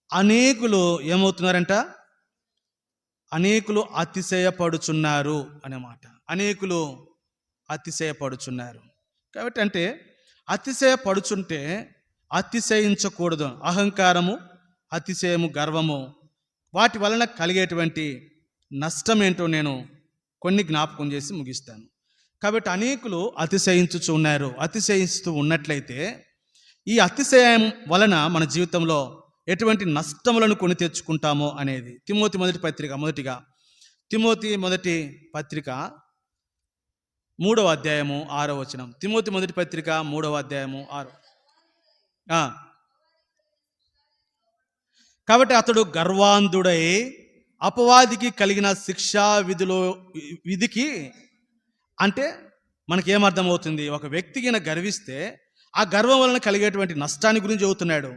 అనేకులు ఏమవుతున్నారంట? అనేకులు అతిశయపడుచున్నారు అనే మాట. అనేకులు అతిశయపడుచున్నారు. కాబట్టి అంటే అతిశయపడుచుంటే అతిశయించకూడదు. అహంకారము, అతిశయము, గర్వము, వాటి వలన కలిగేటువంటి నష్టం ఏంటో నేను కొన్ని జ్ఞాపకం చేసి ముగిస్తాను. కాబట్టి అనేకులు అతిశయించుచు ఉన్నారు. అతిశయిస్తూ ఉన్నట్లయితే ఈ అతిశయం వలన మన జీవితంలో ఎటువంటి నష్టములను కొని తెచ్చుకుంటామో అనేది తిమోతి మొదటి పత్రిక 3వ అధ్యాయము 6వ వచనం. తిమోతి మొదటి పత్రిక 3వ అధ్యాయము 6. కాబట్టి అతడు గర్వాంధుడై అపవాదికి కలిగిన శిక్షా విధికి, అంటే మనకేమర్థమవుతుంది? ఒక వ్యక్తికి గర్విస్తే ఆ గర్వం వలన కలిగేటువంటి నష్టాన్ని గురించి చెబుతున్నాడు.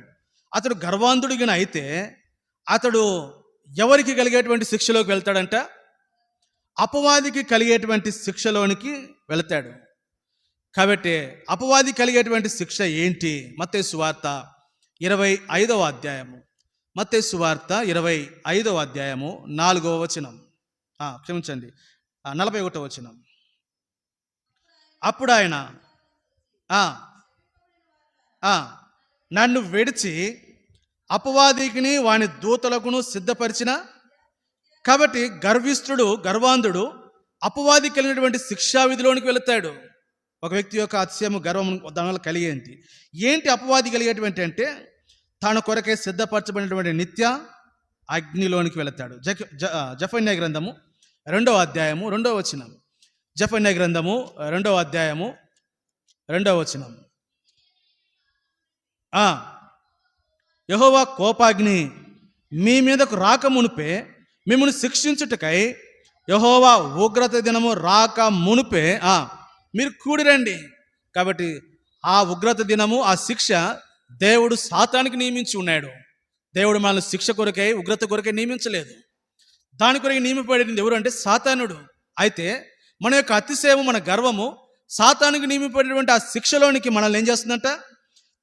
అతడు గర్వాంధుడిగిన అయితే అతడు ఎవరికి కలిగేటువంటి శిక్షలోకి వెళ్తాడంట? అపవాదికి కలిగేటువంటి శిక్షలోనికి వెళతాడు. కాబట్టి అపవాది కలిగేటువంటి శిక్ష ఏంటి? మత్తయి సువార్త 25వ అధ్యాయము, మత్తయి సువార్త 25వ అధ్యాయము 4వ వచనం, క్షమించండి 41వ వచనం. అప్పుడు ఆయన నన్ను విడిచి అపవాదికిని వాని దూతలకును సిద్ధపరిచిన. కాబట్టి గర్వాంధుడు అపవాది కలిగినటువంటి శిక్షా విధిలోనికి వెళుతాడు. ఒక వ్యక్తి యొక్క అతిశయము, గర్వం దానివల్ల కలిగేంటి ఏంటి? అపవాది కలిగేటువంటి అంటే తన కొరకే సిద్ధపరచబడినటువంటి నిత్య అగ్నిలోనికి వెళతాడు. జెఫన్యా గ్రంథము 2వ అధ్యాయము 2వ వచనం. జెఫన్యా గ్రంథము 2వ అధ్యాయము 2వ వచనం. యెహోవా కోపాగ్ని మీ మీదకు రాక మునుపే మిమ్మల్ని శిక్షించుటకై యెహోవా ఉగ్రత దినము రాక మునుపే మీరు కూడిరండి. కాబట్టి ఆ ఉగ్రత దినము, ఆ శిక్ష దేవుడు సాతానికి నియమించి ఉన్నాడు. దేవుడు మనల్ని శిక్ష కొరకై, ఉగ్రత కొరకై నియమించలేదు. దాని కొరకై నియమిపడింది ఎవరు అంటే సాతానుడు. అయితే మన యొక్క అతిశయము, మన గర్వము సాతానికి నియమిపడినటువంటి ఆ శిక్షలోనికి మనల్ని ఏం చేస్తుందంట?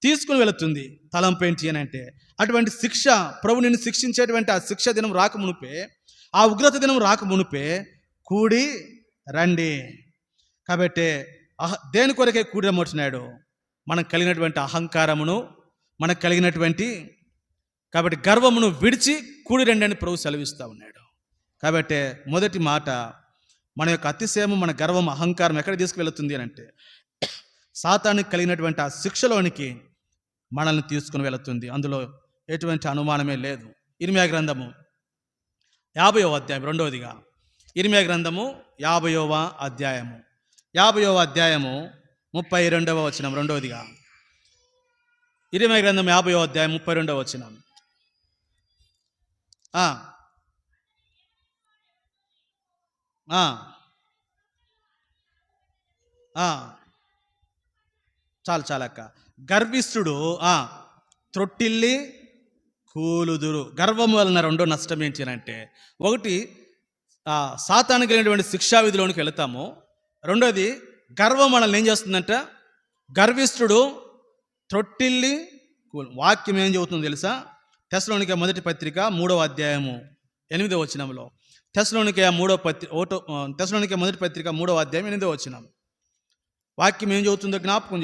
తీసుకుని వెళుతుంది. తలంపేంటి అని అంటే అటువంటి శిక్ష, ప్రభు నిన్ను శిక్షించేటువంటి ఆ శిక్ష దినం రాకమునిపే, ఆ ఉగ్రత దినం రాకమునిపే కూడి రండి. కాబట్టి దేని కొరకే కూడి రమ్మంటున్నాడు? మనకు కలిగినటువంటి అహంకారమును, మనకు కలిగినటువంటి కాబట్టి గర్వమును విడిచి కూడి రండి అని ప్రభు సెలవిస్తూ ఉన్నాడు. కాబట్టి మొదటి మాట, మన యొక్క అతిశయము, మన గర్వం, అహంకారం ఎక్కడ తీసుకువెళుతుంది అని అంటే సాతానికి కలిగినటువంటి ఆ శిక్షలోనికి మనల్ని తీసుకుని వెళుతుంది. అందులో ఎటువంటి అనుమానమే లేదు. ఇర్మియా గ్రంథము 50వ అధ్యాయం, రెండవదిగా ఇర్మియా గ్రంథము 50వ అధ్యాయము 32వ వచనం, రెండవదిగా ఇర్మియా గ్రంథం 50వ అధ్యాయం 32వ వచనం. చాలక్క. గర్విష్ఠుడు త్రొట్టిల్లి కూలుదురు. గర్వం వలన రెండో నష్టం ఏంటి అని అంటే, ఒకటి సాతానికి కలిగినటువంటి శిక్షా విధిలోనికి వెళతాము. రెండోది గర్వం మనల్ని ఏం చేస్తుందంట? గర్విష్ఠుడు త్రొట్టిల్లి కూలు. వాక్యం ఏం చెబుతుందో తెలుసా? తెస్సలోనికే మొదటి పత్రిక 3వ అధ్యాయము 8వ వచనంలో, తెస్సలోనికే మొదటి పత్రిక 3వ అధ్యాయం 8వ వచనం. వాక్యం ఏం చెబుతుందో జ్ఞాపకం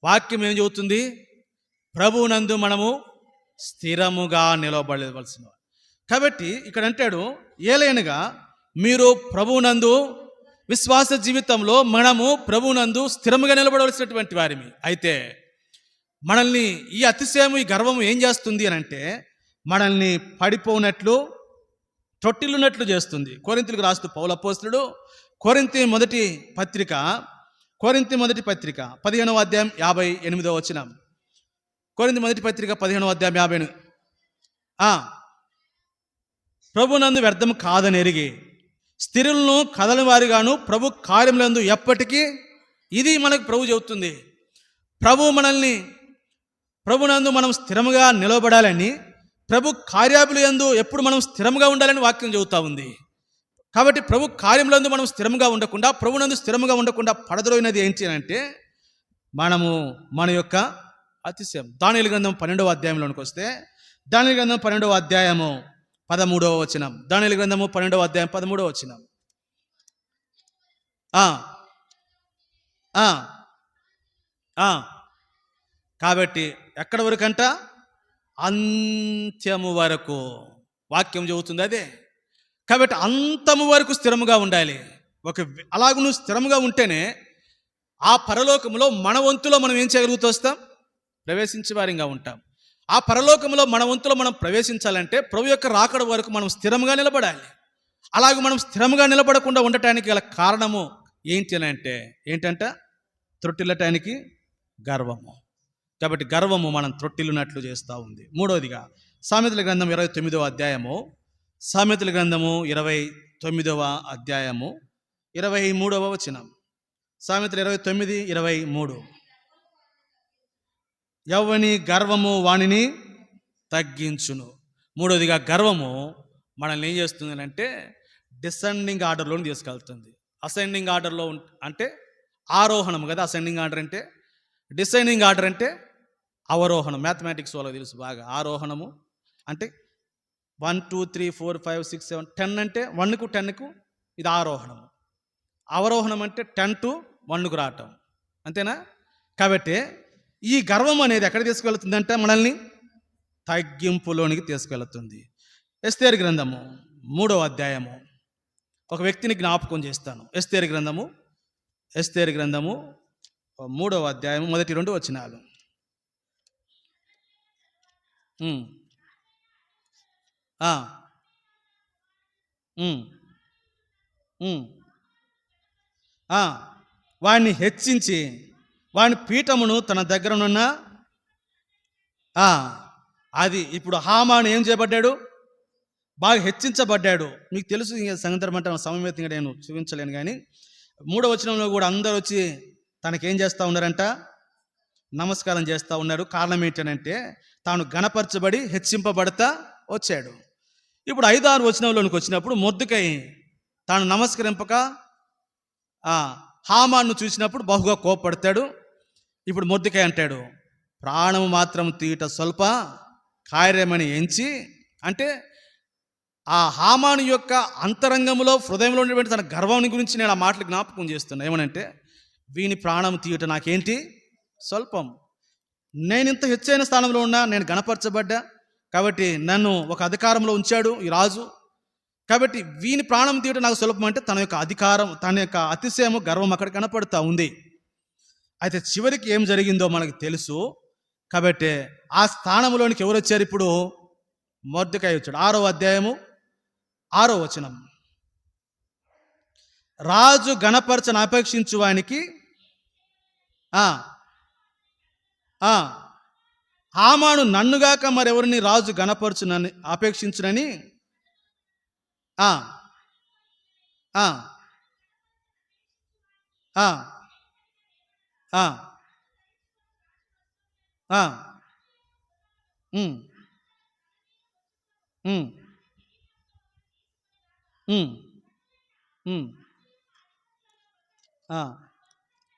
వాక్యం ఏం చెబుతుంది? ప్రభువునందు మనము స్థిరముగా నిలబడవలసిన. కాబట్టి ఇక్కడ అంటాడు, ఏలైనగా మీరు ప్రభువునందు, విశ్వాస జీవితంలో మనము ప్రభువునందు స్థిరముగా నిలబడవలసినటువంటి వారిని. అయితే మనల్ని ఈ అతిశయము, ఈ గర్వము ఏం చేస్తుంది అని అంటే మనల్ని పడిపోనట్లు, తొట్టిల్లున్నట్లు చేస్తుంది. కొరింథీయులకు రాస్తూ పౌలు అపోస్తలుడు కొరింథీ మొదటి పత్రిక 15వ అధ్యాయం 58వ వచనం. కొరింథీ మొదటి పత్రిక 15వ అధ్యాయం 58. ప్రభునందు వ్యర్థం కాదని ఎరిగి స్థిరులను కదలని వారిగాను ప్రభు కార్యములందు ఎప్పటికీ, ఇది మనకు ప్రభు చెబుతుంది. ప్రభునందు మనం స్థిరముగా నిలబడాలని, ప్రభు కార్యాలు యందు ఎప్పుడు మనం స్థిరంగా ఉండాలని వాక్యం చెబుతా ఉంది. కాబట్టి ప్రభు కార్యములందు మనం స్థిరంగా ఉండకుండా, ప్రభునందు స్థిరంగా ఉండకుండా పడద్రోయినది ఏంటి అంటే మనము మన యొక్క అతిశయం. దానియేలు గ్రంథం 12వ అధ్యాయంలోనికి వస్తే, దానియేలు గ్రంథం 12వ అధ్యాయము 13వ వచనం. దానియేలు గ్రంథము 12వ అధ్యాయం 13వ వచనం. కాబట్టి ఎక్కడి వరకు అంట? అంత్యము వరకు వాక్యం చెబుతుంది అదే. కాబట్టి అంతము వరకు స్థిరముగా ఉండాలి. అలాగ నువ్వు స్థిరముగా ఉంటేనే ఆ పరలోకంలో మన వంతులో మనం ఏం చేయగలుగుతూ వస్తాం? ప్రవేశించే వారిగా ఉంటాం. ఆ పరలోకంలో మన వంతులో మనం ప్రవేశించాలంటే ప్రభు యొక్క రాకడ వరకు మనం స్థిరంగా నిలబడాలి. అలాగే మనం స్థిరంగా నిలబడకుండా ఉండటానికి గల కారణము ఏంటంటే త్రొట్టిల్లటానికి గర్వము. కాబట్టి గర్వము మనం త్రొట్టిల్లునట్లు చేస్తూ ఉంది. మూడవదిగా సామెతల గ్రంథం 29వ అధ్యాయము, సామెతల గ్రంథము 29వ అధ్యాయము 23వ వచనం. సామెతలు 29:23. యవ్వని గర్వము వాణిని తగ్గించును. మూడవదిగా గర్వము మనల్ని ఏం చేస్తుంది అంటే డిసెండింగ్ ఆర్డర్లో తీసుకెళ్తుంది. అసెండింగ్ ఆర్డర్లో అంటే ఆరోహణం కదా అసెండింగ్ ఆర్డర్ అంటే. డిసెండింగ్ ఆర్డర్ అంటే అవరోహణం. మ్యాథమెటిక్స్ వాళ్ళకి తెలుసు బాగా. ఆరోహణము అంటే 1 2 3 4 5 6 7 10 అంటే 1కు 10కు ఇది ఆరోహణము. అవరోహణం అంటే 10 to 1కు రావటం, అంతేనా? కాబట్టి ఈ గర్వం అనేది ఎక్కడ తీసుకెళ్తుందంటే మనల్ని తగ్గింపులోనికి తీసుకెళ్తుంది. ఎస్తేరు గ్రంథము 3వ అధ్యాయము ఒక వ్యక్తిని జ్ఞాపకం చేస్తాను. ఎస్తేరు గ్రంథము 3వ అధ్యాయము 1-2 వచనాలు. వాడిని హెచ్చించి వాని పీఠమును తన దగ్గరనున్న అది ఇప్పుడు హామాను ఏం చేయబడ్డాడు? బాగా హెచ్చించబడ్డాడు. మీకు తెలుసు సందర్భం అంటే సమవేతంగా నేను చూపించలేను. కానీ 3వ వచనంలో కూడా అందరూ వచ్చి తనకేం చేస్తూ ఉన్నారంట? నమస్కారం చేస్తూ ఉన్నారు. కారణం ఏంటంటే తాను గణపరచబడి హెచ్చింపబడతా వచ్చాడు. ఇప్పుడు 5-6 వచనంలోనికి వచ్చినప్పుడు మొర్దెకై తాను నమస్కరింపక హామాను చూసినప్పుడు బహుగా కోపడతాడు. ఇప్పుడు మొర్దెకై అంటాడు, ప్రాణము మాత్రం తీయట స్వల్ప కార్యమని ఎంచి, అంటే ఆ హామాను యొక్క అంతరంగంలో హృదయంలో ఉండేటువంటి తన గర్వాన్ని గురించి నేను ఆ మాటలు జ్ఞాపకం చేస్తున్నా. ఏమనంటే వీని ప్రాణం తీయట నాకేంటి స్వల్పం. నేను ఇంత హెచ్చైన స్థానంలో ఉన్నా, నేను గణపరచబడ్డా కాబట్టి నన్ను ఒక అధికారంలో ఉంచాడు ఈ రాజు. కాబట్టి వీని ప్రాణం తీయటం నాకు సులభం అంటే తన యొక్క అధికారం, తన యొక్క అతిశయము, గర్వం అక్కడ కనపడుతూ ఉంది. అయితే చివరికి ఏం జరిగిందో మనకు తెలుసు. కాబట్టి ఆ స్థానంలోనికి ఎవరు వచ్చారు? ఇప్పుడు మొర్దెకై వచ్చాడు. 6వ అధ్యాయము 6వ వచనం. రాజు గణపరచను అపేక్షించు వానికి హామాను నన్నుగాక మరెవరిని రాజు గణపరచునని అపేక్షించునని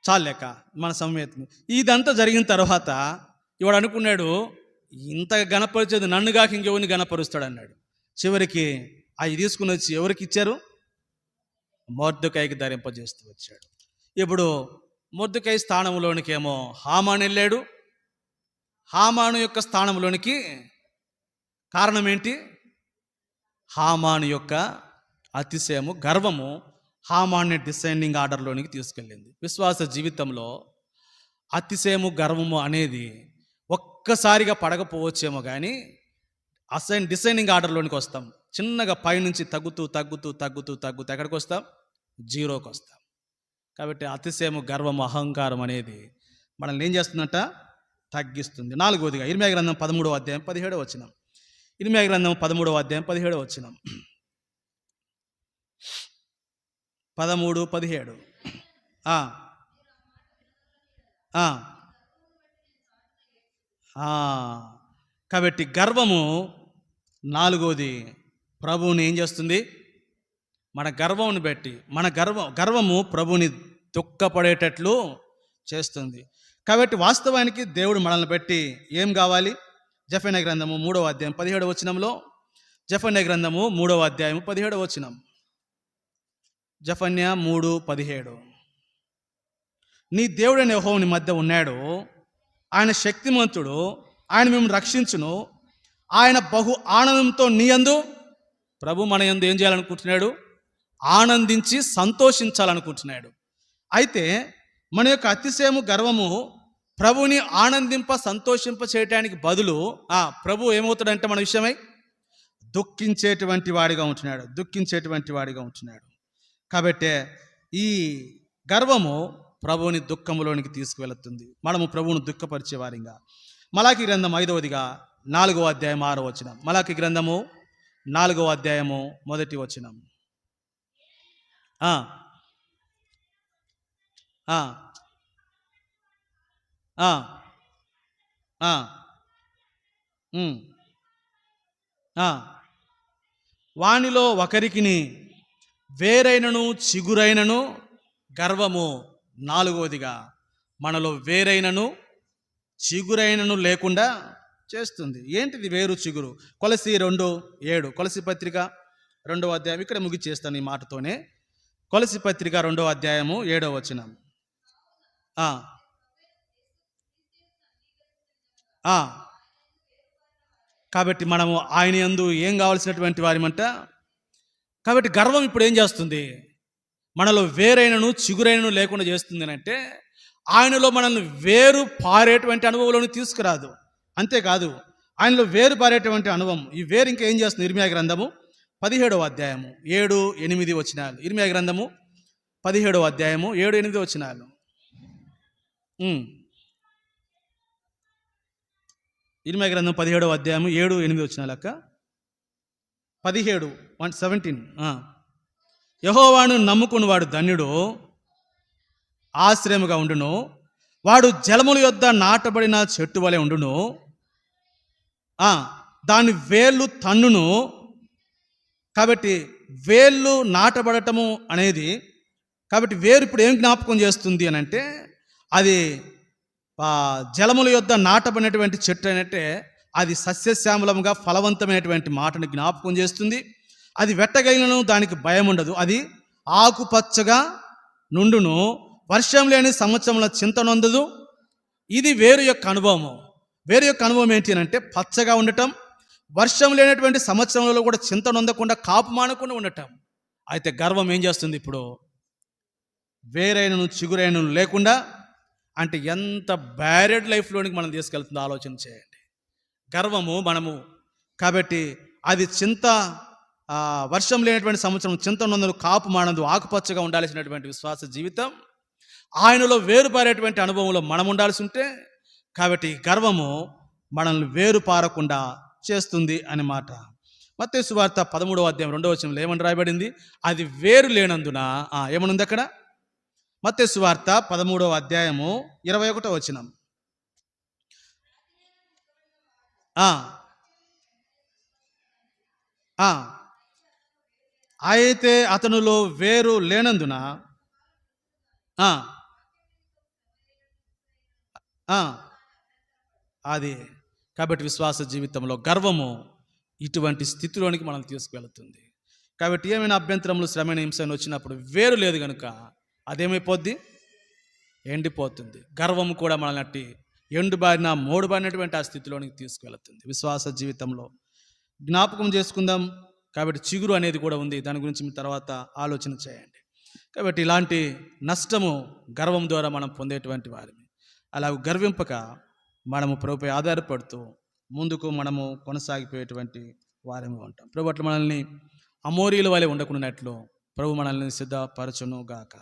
చాలు లెక్క మన సమయం. ఇదంతా జరిగిన తర్వాత ఇవాడు అనుకున్నాడు, ఇంత గణపరిచేది నన్నుగాక ఇంకెవరిని గణపరుస్తాడు అన్నాడు. చివరికి అవి తీసుకుని వచ్చి ఎవరికి ఇచ్చారు? మొర్దెకైకి ధరింపజేస్తూ వచ్చాడు. ఇప్పుడు మొర్దెకై స్థానంలోనికేమో హామాను వెళ్ళాడు. హామాను యొక్క స్థానంలోనికి కారణం ఏంటి? హామాను యొక్క అతిశయము, గర్వము హామాన్ని డిసెండింగ్ ఆర్డర్లోనికి తీసుకెళ్ళింది. విశ్వాస జీవితంలో అతిశయము, గర్వము అనేది ఒక్కసారిగా పడకపోవచ్చేమో కానీ డిసెండింగ్ ఆర్డర్లోనికి వస్తాం. చిన్నగా పైనుంచి తగ్గుతూ ఎక్కడికి వస్తాం? 0కి వస్తాం. కాబట్టి అతిశయము, గర్వము, అహంకారం అనేది మనల్ని ఏం చేస్తుందంట? తగ్గిస్తుంది. 4వదిగా ఇర్మీయా గ్రంథం 13వ అధ్యాయం 17వ వచనం. ఇర్మీయా గ్రంథం 13వ అధ్యాయం 17వ వచనం. 13-17. కాబట్టి గర్వము 4వది ప్రభువుని ఏం చేస్తుంది? మన గర్వంని బట్టి గర్వము ప్రభుని దుఃఖపడేటట్లు చేస్తుంది. కాబట్టి వాస్తవానికి దేవుడు మనల్ని బట్టి ఏం కావాలి? జెఫన్యా గ్రంథము 3వ అధ్యాయం 17వ వచనంలో, జెఫన్యా గ్రంథము 3వ అధ్యాయం 17వ వచనం, జెఫన్యా 3:17, నీ దేవుడైన యెహోవా నీ మధ్య ఉన్నాడు, ఆయన శక్తిమంతుడు, ఆయన మిమ్మల్ని రక్షించును, ఆయన బహు ఆనందంతో నీ యందు, ప్రభు మన యందు ఏం చేయాలనుకుంటున్నాడు? ఆనందించి సంతోషించాలనుకుంటున్నాడు. అయితే మన యొక్క అతిశయము, గర్వము ప్రభుని ఆనందింప సంతోషింప చేయటానికి బదులు ప్రభు ఏమవుతాడంటే మన విషయమై దుఃఖించేటువంటి వాడిగా ఉంటున్నాడు. కాబట్టి ఈ గర్వము ప్రభువుని దుఃఖములోనికి తీసుకువెళుతుంది. మనము ప్రభువును దుఃఖపరిచే వారిగా. మలాకి గ్రంథం 5వ 4వ అధ్యాయం 6వ వచనం, మలాకి గ్రంథము 4వ అధ్యాయము 1వ వచనం. వానిలో ఒకరికిని వేరైనను చిగురైనను గర్వము. 4వదిగా మనలో వేరైనను చిగురైనను లేకుండా చేస్తుంది. ఏంటిది వేరు చిగురు? కొలసి 2:7, కొలసి పత్రిక 2వ అధ్యాయం, ఇక్కడ ముగిచేస్తాను ఈ మాటతోనే. కొలసి పత్రిక 2వ అధ్యాయము 7వ వచనం. కాబట్టి మనము ఆయన యందు ఏం కావాల్సినటువంటి వారిమంట. కాబట్టి గర్వం ఇప్పుడు ఏం చేస్తుంది? మనలో వేరైనను చిగురైనను లేకుండా చేస్తుంది అంటే ఆయనలో మనల్ని వేరు పారేటువంటి అనుభవంలోని తీసుకురాదు. అంతేకాదు, ఆయనలో వేరు పారేటువంటి అనుభవం, ఈ వేరు ఇంకా ఏం చేస్తుంది? ఇర్మియా గ్రంథము 17వ అధ్యాయము 7-8 వచనాలు. ఇర్మియా గ్రంథము 17వ అధ్యాయము 7-8 వచనాలు. ఇర్మియా గ్రంథం 17వ అధ్యాయము 7-8 వచనాలు అక్క. 17 యెహోవాను నమ్ముకుని వాడు ధన్యుడు, ఆశ్రయముగా ఉండును, వాడు జలముల యొద్ద నాటబడిన చెట్టు వలె ఉండును, దాని వేళ్ళు తన్నును. కాబట్టి వేళ్ళు నాటబడటము అనేది, కాబట్టి వేరు ఇప్పుడు ఏం జ్ఞాపకం చేస్తుంది అని అంటే, అది జలముల యొద్ద నాటబడినటువంటి చెట్టు అంటే అది సస్యశ్యామలముగా ఫలవంతమైనటువంటి మాటను జ్ఞాపకం చేస్తుంది. అది వెట్టగలిగినను దానికి భయం ఉండదు, అది ఆకుపచ్చగా నుండును, వర్షం లేని సంవత్సరంలో చింత నొందదు. ఇది వేరు యొక్క అనుభవము. వేరు యొక్క అనుభవం ఏంటి అంటే పచ్చగా ఉండటం, వర్షం లేనటువంటి సంవత్సరంలో కూడా చింత నొందకుండా కాపు మానకుండా ఉండటం. అయితే గర్వం ఏం చేస్తుంది? ఇప్పుడు వేరైనను చిగురైనను లేకుండా, అంటే ఎంత బ్యారెడ్ లైఫ్లోనికి మనం తీసుకెళ్తుందో ఆలోచన చేయండి. గర్వము మనము కాబట్టి అది వర్షం లేనటువంటి సంవత్సరం చింత నొందను, కాపు మానదు, ఆకుపచ్చగా ఉండాల్సినటువంటి విశ్వాస జీవితం, ఆయనలో వేరుపారేటువంటి అనుభవంలో మనం ఉండాల్సి ఉంటే, కాబట్టి గర్వము మనల్ని వేరుపారకుండా చేస్తుంది అని మాట. మత్తయి సువార్త 13వ అధ్యాయం 2వ వచనంలో ఏమని రాయబడింది? అది వేరు లేనందున, ఏమనుంది అక్కడ? మత్తయి సువార్త 13వ అధ్యాయము 21వ వచనం. అయితే అతనులో వేరు లేనందున, అది కాబట్టి విశ్వాస జీవితంలో గర్వము ఇటువంటి స్థితిలోనికి మనం తీసుకువెళుతుంది. కాబట్టి ఏమైనా అభ్యంతరములు, శ్రమైన హింసను వచ్చినప్పుడు వేరు లేదు కనుక అదేమైపోద్ది? ఎండిపోతుంది. గర్వము కూడా మనల్ని ఎండుబారిన మోడుబారినటువంటి ఆ స్థితిలోనికి తీసుకువెళుతుంది. విశ్వాస జీవితంలో జ్ఞాపకం చేసుకుందాం. కాబట్టి చిగురు అనేది కూడా ఉంది, దాని గురించి మీ తర్వాత ఆలోచన చేయండి. కాబట్టి ఇలాంటి నష్టము గర్వం ద్వారా మనం పొందేటువంటి వారిని. అలా గర్వింపక మనము ప్రభుపై ఆధారపడుతూ ముందుకు మనము కొనసాగిపోయేటువంటి వారమే ఉంటాం. ప్రభు అట్లా మనల్ని అమోరీల వలె ఉండకున్నట్లు ప్రభు మనల్ని సిద్ధపరచును గాక.